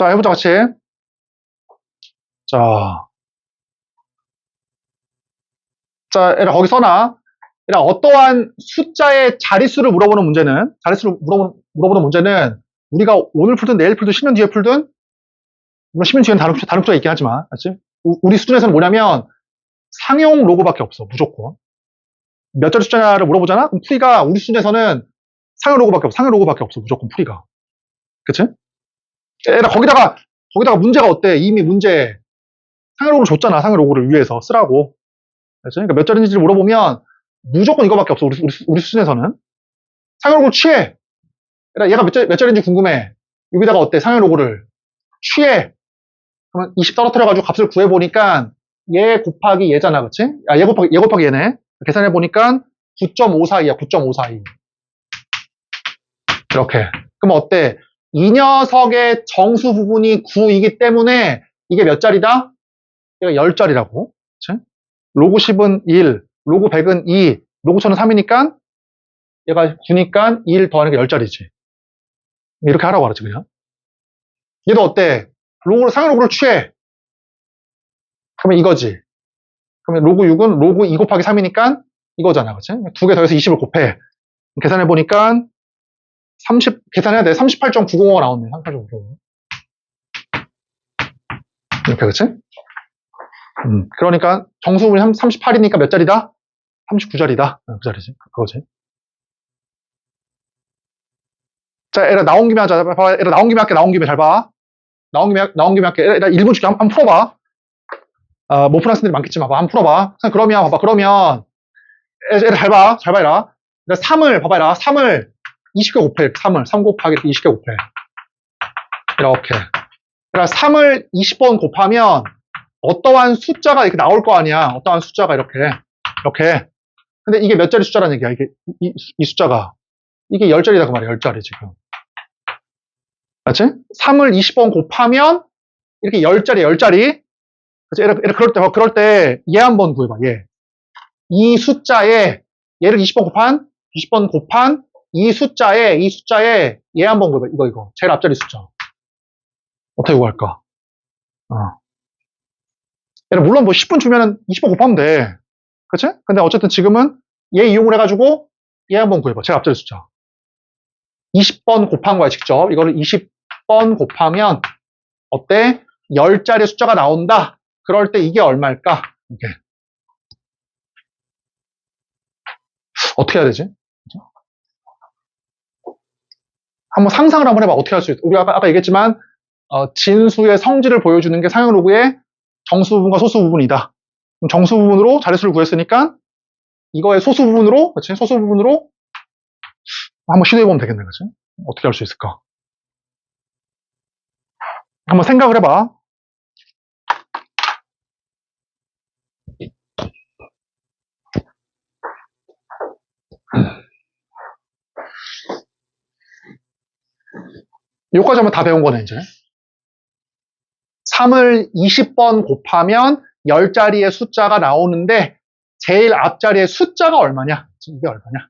자, 해보자, 같이. 자, 얘들아, 거기 써놔. 얘들아, 어떠한 숫자의 자릿수를 물어보는 문제는, 물어보는 문제는, 우리가 오늘 풀든 내일 풀든 10년 뒤에 풀든, 물론 10년 뒤에는 다른 숫자가 있긴 하지만, 알지? 우리 수준에서는 뭐냐면, 상용 로그밖에 없어, 무조건. 몇 자리 숫자냐를 물어보잖아? 그럼 풀이가 우리 수준에서는 상용 로그밖에 없어, 무조건 풀이가. 그치? 얘들아, 거기다가 문제가 어때? 이미 문제, 상용 로그를 줬잖아, 상용 로그를 위해서 쓰라고. 그치? 그러니까 몇 자리인지를 물어보면, 무조건 이거밖에 없어, 우리 수준에서는. 상용 로그를 취해. 얘가 몇 자리인지 궁금해. 여기다가 어때? 상용 로그를 취해. 그러면 20 떨어뜨려가지고 값을 구해보니까 얘 곱하기 얘잖아, 그치? 얘 곱하기 얘네. 계산해보니까 9.542야, 9.542. 이렇게. 그럼 어때? 이 녀석의 정수 부분이 9이기 때문에 이게 몇 자리다? 얘가 10자리라고. 그치? 로그 10은 1, 로그 100은 2, 로그 1000은 3이니까 얘가 9니까 1 더하는 게 10자리지. 이렇게 하라고 하지, 그냥. 얘도 어때? 상용 로그를 취해. 그러면 이거지. 그러면 로그 6은 로그 2 곱하기 3이니까 이거잖아, 그치? 두 개 더해서 20을 곱해. 계산해보니까 계산해야 돼. 38.905가 나왔네. 38.905. 이렇게, 그치? 그러니까 정수분이 38이니까 몇 자리다? 39자리다. 그 자리지. 그거지. 자, 얘들아, 나온 김에 하자. 봐봐. 얘들아, 나온 김에 잘 봐. 나온 김에 할게. 얘들아, 1분 줄게. 한번 풀어봐. 못 푼 학생들이 많겠지만, 봐봐. 한번 풀어봐. 그러면, 얘들아, 잘 봐, 얘들아. 3을 20개 곱해. 3 곱하기 20개 곱해. 이렇게. 그러니까 3을 20번 곱하면 어떠한 숫자가 이렇게 나올 거 아니야. 어떠한 숫자가 이렇게. 근데 이게 몇 자리 숫자라는 얘기야. 이 숫자가. 이게 10자리다 그 말이야. 10자리 지금. 맞지? 3을 20번 곱하면 이렇게 10자리. 그치? 그럴 때 얘 한번 구해봐. 얘. 이 숫자에 얘를 20번 곱한 이 숫자에 얘 한번 구해봐. 이거. 제일 앞자리 숫자. 어떻게 구할까? 물론 뭐 10분 주면은 20번 곱하면 돼. 그치? 근데 어쨌든 지금은 얘 이용을 해가지고 얘 한번 구해봐. 제일 앞자리 숫자. 20번 곱한 거야, 직접. 이거를 20번 곱하면 어때? 10자리 숫자가 나온다. 그럴 때 이게 얼마일까? 이게. 어떻게 해야 되지? 한번 상상을 한번 해봐. 어떻게 할 수 있어? 우리가 아까 얘기했지만 진수의 성질을 보여주는 게 상용 로그의 정수 부분과 소수 부분이다. 그럼 정수 부분으로 자릿수를 구했으니까 이거의 소수 부분으로 한번 시도해보면 되겠네, 그치? 어떻게 할 수 있을까? 한번 생각을 해봐. 여기까지 하면 다 배운 거네, 이제. 3을 20번 곱하면 10자리의 숫자가 나오는데 제일 앞자리의 숫자가 얼마냐? 이게 얼마냐?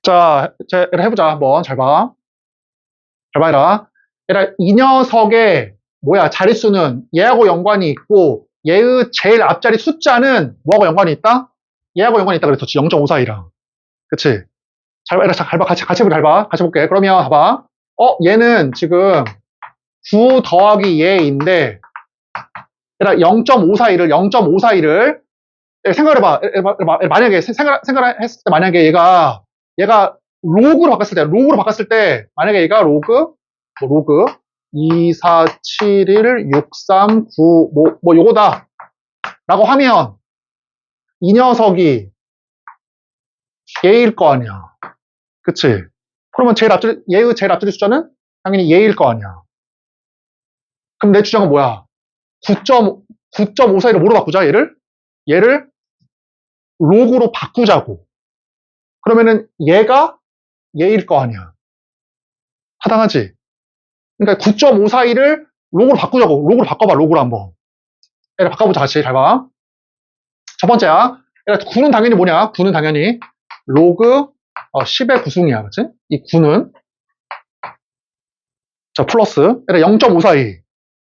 자, 해보자. 한번 잘 봐. 잘 봐라. 이 녀석의 자릿수는 얘하고 연관이 있고 얘의 제일 앞자리 숫자는 뭐하고 연관이 있다? 얘하고 연관이 있다 그랬었지. 0.542랑. 그치? 잘 봐. 같이 해봐. 같이 볼게. 그러면 봐봐. 얘는 지금 9 더하기 얘인데 0.542를 생각해봐. 만약에 생각했을 때 만약에 얘가 로그로 바꿨을 때 만약에 얘가 로그 2, 4, 7, 1, 6, 3, 9 요거다 라고 하면 이 녀석이 얘일 거 아니야. 그치? 그러면 얘의 제일 앞자리 숫자는 당연히 얘일 거 아니야. 그럼 내 주장은 뭐야? 9.542를 뭐로 바꾸자, 얘를 로그로 바꾸자고. 그러면은 얘가 얘일 거 아니야. 타당하지? 그러니까 9.542를 로그로 바꾸자고. 로그로 바꿔봐, 로그로 한번. 얘를 바꿔보자, 같이. 잘 봐. 첫 번째야. 9는 당연히 뭐냐? 9는 당연히 로그 10의 구승이야. 그치? 이 9는 자, 플러스 0.542.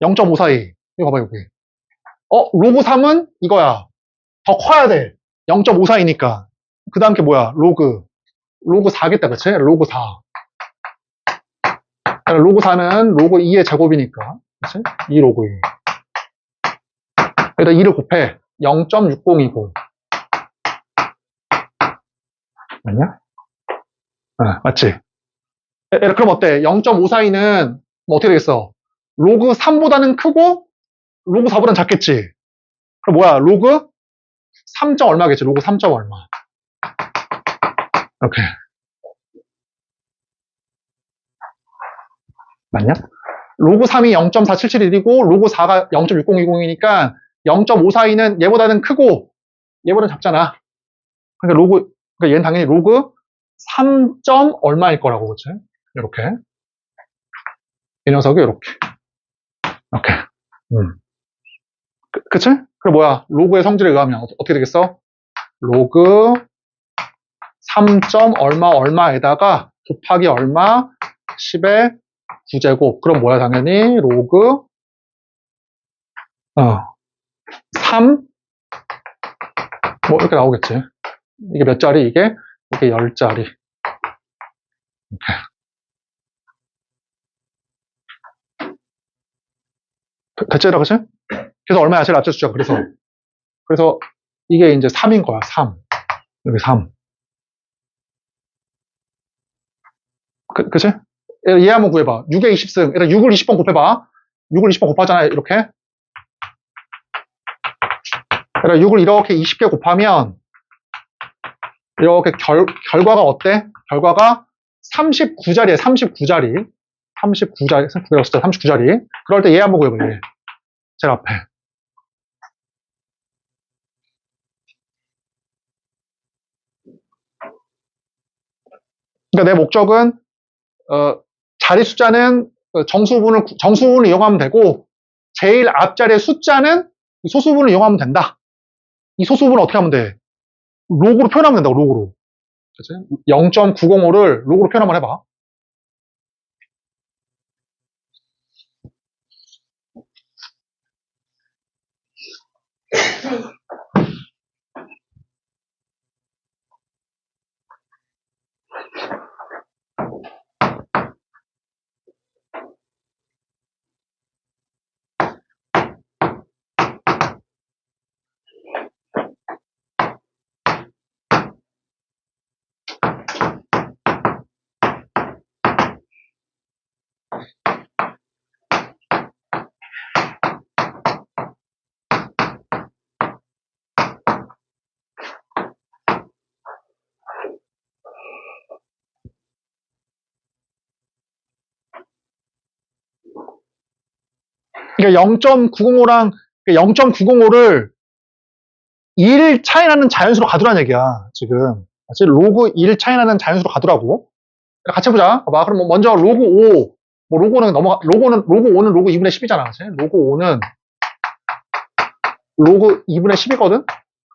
0.542. 이거 봐봐, 여기. 로그 3은 이거야. 더 커야 돼. 0.542니까. 그 다음 게 뭐야? 로그 4겠다, 그치? 로그 4. 로그 4는 로그 2의 제곱이니까. 그치? 2 로그 2. 여기다 2를 곱해. 0.6020. 맞냐? 맞지? 그럼 어때? 0.542는 뭐 어떻게 되겠어? 로그 3보다는 크고 로그 4보다는 작겠지? 그럼 뭐야? 로그 3. 얼마겠지? 로그 3. 얼마. 이렇게. 맞냐? 로그 3이 0.4771이고 로그 4가 0.6020이니까 0.542는 얘보다는 크고 얘보다는 작잖아. 그러니까 얘는 당연히 로그 3. 얼마일 거라고, 그치? 이렇게. 이 녀석이 이렇게. 그치? 그럼 뭐야? 로그의 성질에 의하면 어떻게 되겠어? 로그 3. 얼마에다가 곱하기 얼마 10의 9제곱. 그럼 뭐야? 당연히 로그 3 뭐 이렇게 나오겠지. 이게 몇 자리? 이게 10자리. 대체라, 그치? 그래서 얼마야? 제일 낮춰 주죠. 그래서 이게 이제 3인 거야. 3. 여기 3. 그치? 얘 한번 구해봐. 6의 20승. 일단 6을 20번 곱해봐. 6을 20번 곱하잖아. 이렇게. 그러니까 6을 이렇게 20개 곱하면 이렇게 결과가 어때? 결과가 39자리에 39자리. 39자리. 39자리. 그럴 때 얘 한번 구해봐. 얘. 제일 앞에. 그러니까 내 목적은 자리 숫자는 정수분을 이용하면 되고 제일 앞자리의 숫자는 소수분을 이용하면 된다. 이 소수분을 어떻게 하면 돼? 로그로 표현하면 된다고, 로그로. 0.905를 로그로 표현 한번 해봐. 그러니까 0.905랑 0.905를 1 차이 나는 자연수로 가두라는 얘기야, 지금. 사실 로그 1 차이 나는 자연수로 가두라고. 같이 해보자. 봐봐. 그럼 먼저 로그 5. 로그 5는 로그 2분의 10이잖아. 그치? 로그 5는 로그 2분의 10이거든?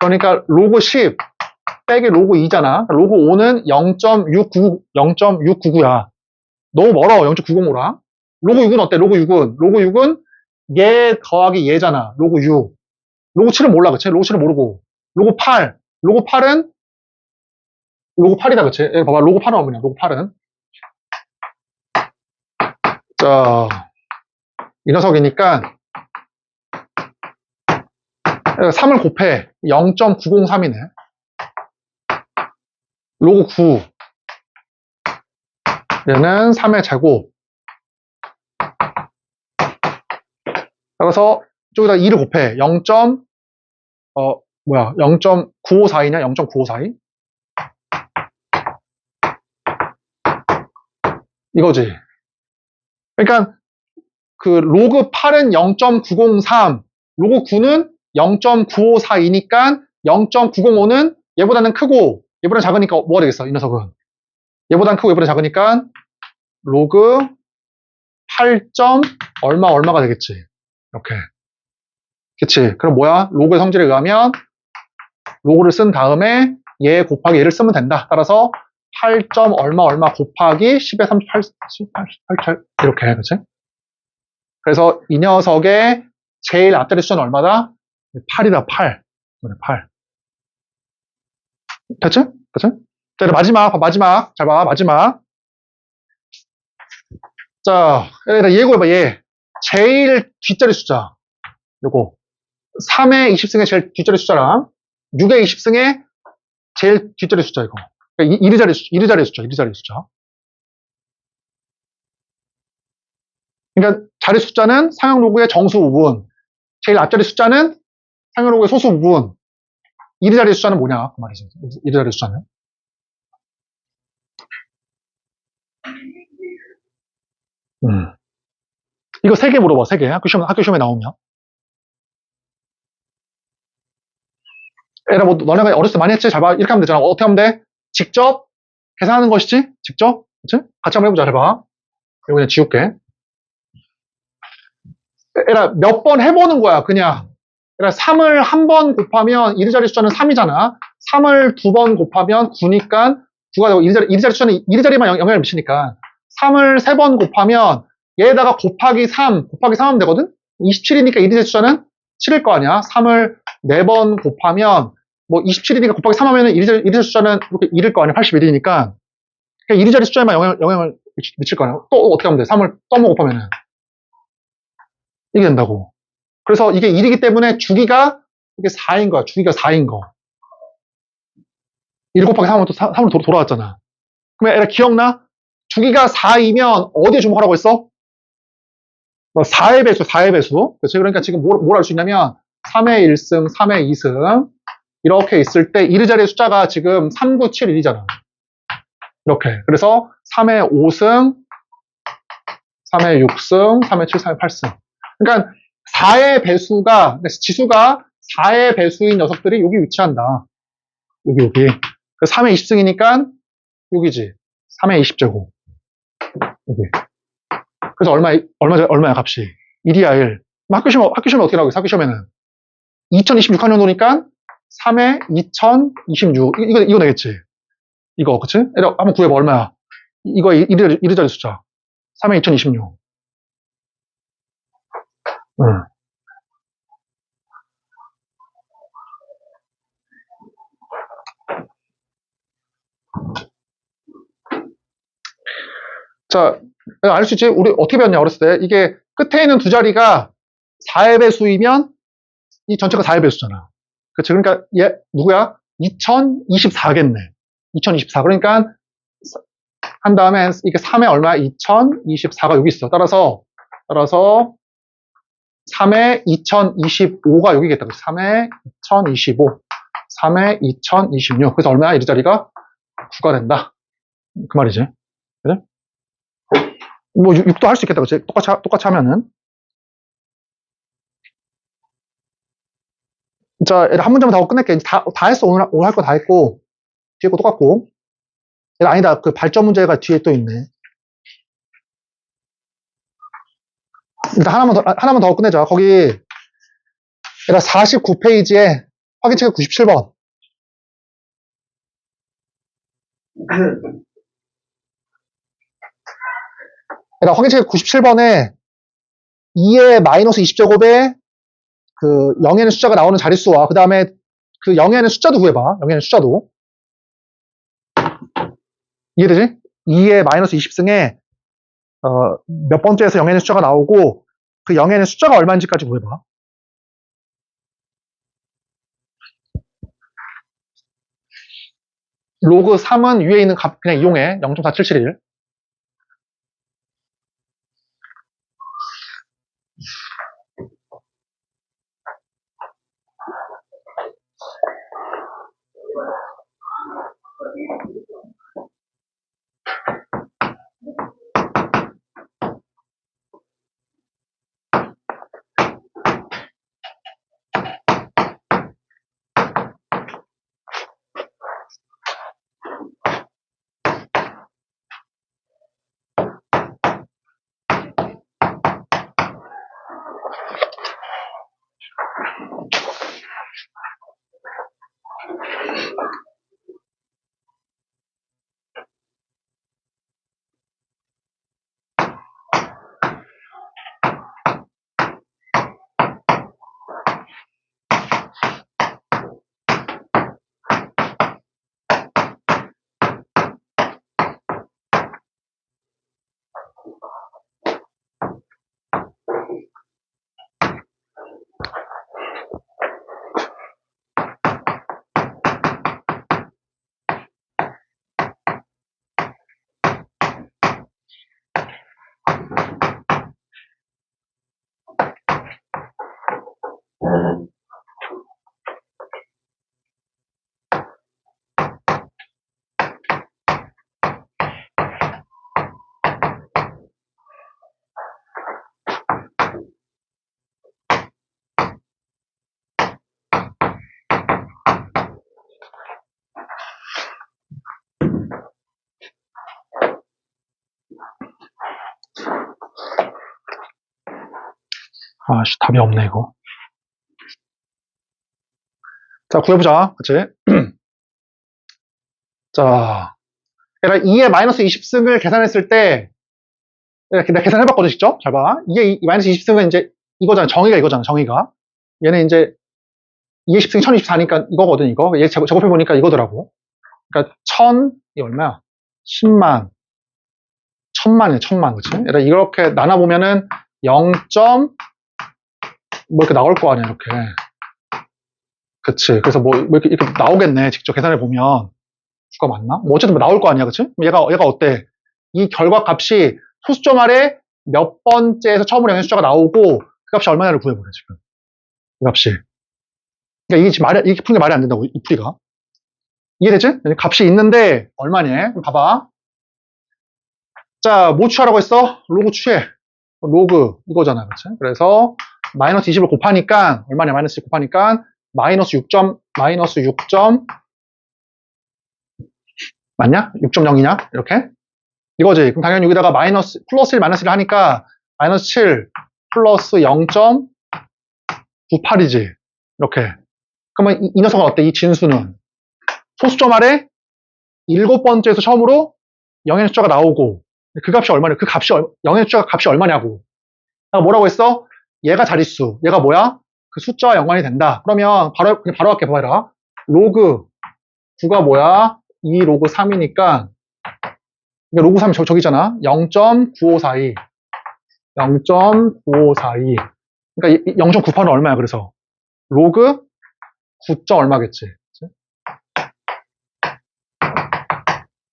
그러니까 로그 10 빼기 로그 2잖아. 로그 5는 0.699야. 너무 멀어, 0.905랑. 로그 6은 어때? 로그 6은 얘 더하기 얘잖아. 로그 6. 로그 7은 몰라, 그치? 로그 7은 모르고. 로그 8. 로그 8은 로그 8이다, 그치? 여기 봐봐. 로그 8은 뭐냐? 로그 8은. 자, 이 녀석이니까 3을 곱해. 0.903이네. 로그 9. 얘는 3의 제곱. 그래서 저기다 2를 곱해. 0.954이냐? 0.954이? 이거지. 그러니까 그 로그 8은 0.903, 로그 9는 0.9542니까 0.905는 얘보다는 크고 얘보다 작으니까 뭐가 되겠어? 이 녀석은. 얘보단 크고 얘보다 작으니까 로그 8점 얼마가 되겠지. 이렇게. 그치? 그럼 뭐야? 로그의 성질에 의하면 로그를 쓴 다음에 얘 곱하기 얘를 쓰면 된다. 따라서 8점 얼마 곱하기 10의 38, 18 이렇게. 그치? 그래서 이 녀석의 제일 앞자리 숫자는 얼마다? 8이다, 8. 8. 됐지? 그치? 자, 마지막. 잘 봐, 마지막. 자, 얘 구해봐, 얘. 제일 뒷자리 숫자. 요거. 3의 20승의 제일 뒷자리 숫자랑 6의 20승의 제일 뒷자리 숫자, 이거. 그러니까 1의 자리 숫자. 그러니까 자리 숫자는 상형 로그의 정수 부분, 제일 앞자리 숫자는 상형 로그의 소수 부분, 1의 자리 숫자는 뭐냐? 그 말이죠. 1의 자리 숫자는. 이거 3개 물어봐, 3개. 학교 시험에 나오면. 얘들아, 뭐, 너네가 어렸을 때 많이 했지? 잘 봐. 이렇게 하면 되잖아. 어떻게 하면 돼? 직접 계산하는 것이지? 직접? 그치? 같이 한번 해보자. 잘 봐. 이거 그냥 지울게. 얘들아, 몇 번 해보는 거야, 그냥. 얘들아, 3을 한 번 곱하면 1의 자리 숫자는 3이잖아. 3을 2번 곱하면 9니까 9가 되고 1의 자리 숫자는 1의 자리만 영향을 미치니까 3을 3번 곱하면 얘에다가 곱하기 3 하면 되거든? 27이니까 1의 자리 숫자는 7일 거 아니야. 3을 4번 곱하면 뭐 27이니까 곱하기 3 하면은 1의 자리 숫자는 이렇게 1일 거 아니야. 81이니까. 그냥 1의 자리 숫자에만 영향을 미칠 거 아니야. 또 어떻게 하면 돼? 3을 또 한 번 곱하면은. 이게 된다고. 그래서 이게 1이기 때문에 주기가 이게 4인 거야. 주기가 4인 거. 1 곱하기 3하면 또 3으로 돌아왔잖아. 그러면 애가 기억나? 주기가 4이면 어디에 주목하라고 했어? 4의 배수, 4의 배수. 그렇지? 그러니까 지금 뭘 알 수 있냐면 3의 1승, 3의 2승 이렇게 있을 때 1의 자리의 숫자가 지금 3, 9, 7, 1이잖아. 이렇게. 그래서 3의 5승, 3의 6승, 3의 7, 3의 8승. 그러니까 4의 배수가, 지수가 4의 배수인 녀석들이 여기 위치한다. 여기. 3의 20승이니까 여기지. 3의 20제곱. 여기. 그래서 얼마야, 값이? 1이야, 1. 학교 시험에 어떻게 나오겠어? 학교 시험에는. 2026학년도니까 3의 2026. 이거 되겠지? 이거, 그치? 한번 구해봐, 얼마야? 이거 1의 자리 숫자. 3의 2026. 응. 자, 알 수 있지? 우리 어떻게 배웠냐, 어렸을 때. 이게 끝에 있는 두 자리가 4의 배수이면 이 전체가 4의 배수잖아. 그치? 그러니까 얘, 누구야? 2024겠네. 2024. 그러니까 한 다음에 이게 3의 얼마야? 2024가 여기 있어. 따라서 3의 2025가 여기겠다. 3의 2025. 3의 2026. 그래서 얼마야? 이 자리가 9가 된다. 그 말이지. 그래? 뭐 6도 할 수 있겠다. 그치? 똑같이 하면은. 자, 한 문제만 더 하고 끝낼게. 다 했어. 오늘 할 거 다 했고. 뒤에 거 똑같고. 아니다. 그 발전 문제가 뒤에 또 있네. 일단 하나만 더 하고 끝내자. 거기 49페이지에 확인체크 97번. 확인체크 97번에 2의 마이너스 20제곱에 그 0에는 숫자가 나오는 자릿수와 그 다음에 그 0에는 숫자도 구해봐. 0에는 숫자도. 이해되지? 2의 마이너스 20승에 몇 번째에서 0에는 숫자가 나오고 그 0에는 숫자가 얼마인지까지 구해봐. 로그 3은 위에 있는 값 그냥 이용해. 0.4771. 아씨, 답이 없네, 이거. 자, 구해보자. 그치? 자, 얘가 2의 마이너스 20승을 계산했을 때, 내가 계산해봤거든, 직접. 잘 봐. 2의 마이너스 20승은 이제 이거잖아. 정의가 이거잖아, 정의가. 얘는 이제 2의 10승이 1024니까 이거거든, 이거. 얘 작업해보니까 이거더라고. 그러니까 1000, 이 얼마야? 10만. 1000만이네, 1000만. 그치? 얘가 이렇게 나눠보면은 0. 뭐 이렇게 나올 거 아니야, 이렇게. 그치. 그래서 뭐 이렇게 나오겠네. 직접 계산해보면. 수가 맞나? 뭐 어쨌든 뭐 나올 거 아니야, 그치? 얘가 어때? 이 결과 값이 소수점 아래 몇 번째에서 처음으로 영의 숫자가 나오고 그 값이 얼마냐를 구해보래, 지금. 그 값이. 그러니까 이게 지금 이렇게 푸는 게 말이 안 된다고, 이 풀이가. 이해되지? 값이 있는데 얼마니? 그럼 봐봐. 자, 뭐 취하라고 했어? 로그 취해. 로그 이거잖아, 그치? 그래서 마이너스 20을 곱하니까 얼마냐? 마이너스 20 곱하니까 마이너스 6. 맞냐? 6.0이냐? 이렇게? 이거지. 그럼 당연히 여기다가 플러스 1, 마이너스 1을 하니까 마이너스 7 플러스 0.98이지. 이렇게. 그러면 이 녀석은 어때? 이 진수는 소수점 아래 7번째에서 처음으로 영의 숫자가 나오고 그 값이 얼마냐? 영의 숫자 값이 얼마냐고. 내가 뭐라고 했어? 얘가 자릿수. 얘가 뭐야? 그 숫자와 연관이 된다. 그러면 그냥 바로 할게 봐라. 로그 9가 뭐야? 2 로그 3이니까 로그 3이 저기잖아. 0.9542. 0.9542. 그러니까 0.98은 얼마야? 그래서 로그 9. 얼마겠지.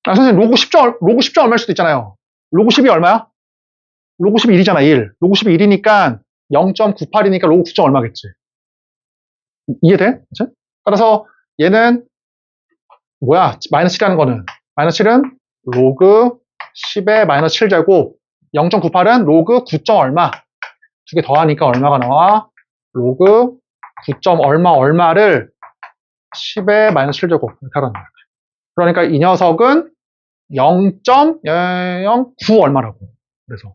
선생님, 로그 10점 얼마일 수도 있잖아요. 로그 10이 얼마야? 로그 10이 1이잖아, 1. 로그 10이 1이니까 0.98이니까 로그 9점 얼마겠지. 이해돼? 그치? 따라서 얘는 뭐야? 마이너스 7이라는 거는 마이너스 7은 로그 10의 마이너스 7제곱 0.98은 로그 9. 얼마 두 개 더하니까 얼마가 나와? 로그 9. 얼마를 10의 마이너스 7제곱 이렇게 하라는 거야. 그러니까 이 녀석은 0.09 얼마라고. 그래서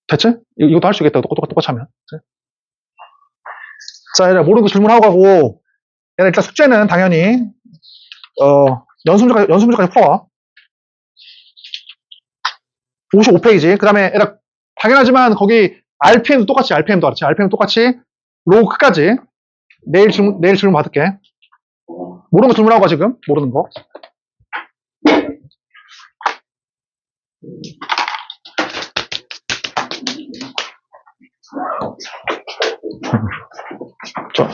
됐지? 이것도 할 수 있겠다. 똑같이 하면. 그치? 자, 얘들 모르는 거 질문하고 가고 얘들 일단 숙제는 당연히 연습 문제까지 풀어와. 55페이지. 그 다음에 얘들 당연하지만 거기 RPM도 똑같이 로그 끝까지 내일 질문 받을게. 모르는 거 질문하고 가 지금. 모르는 거. 자,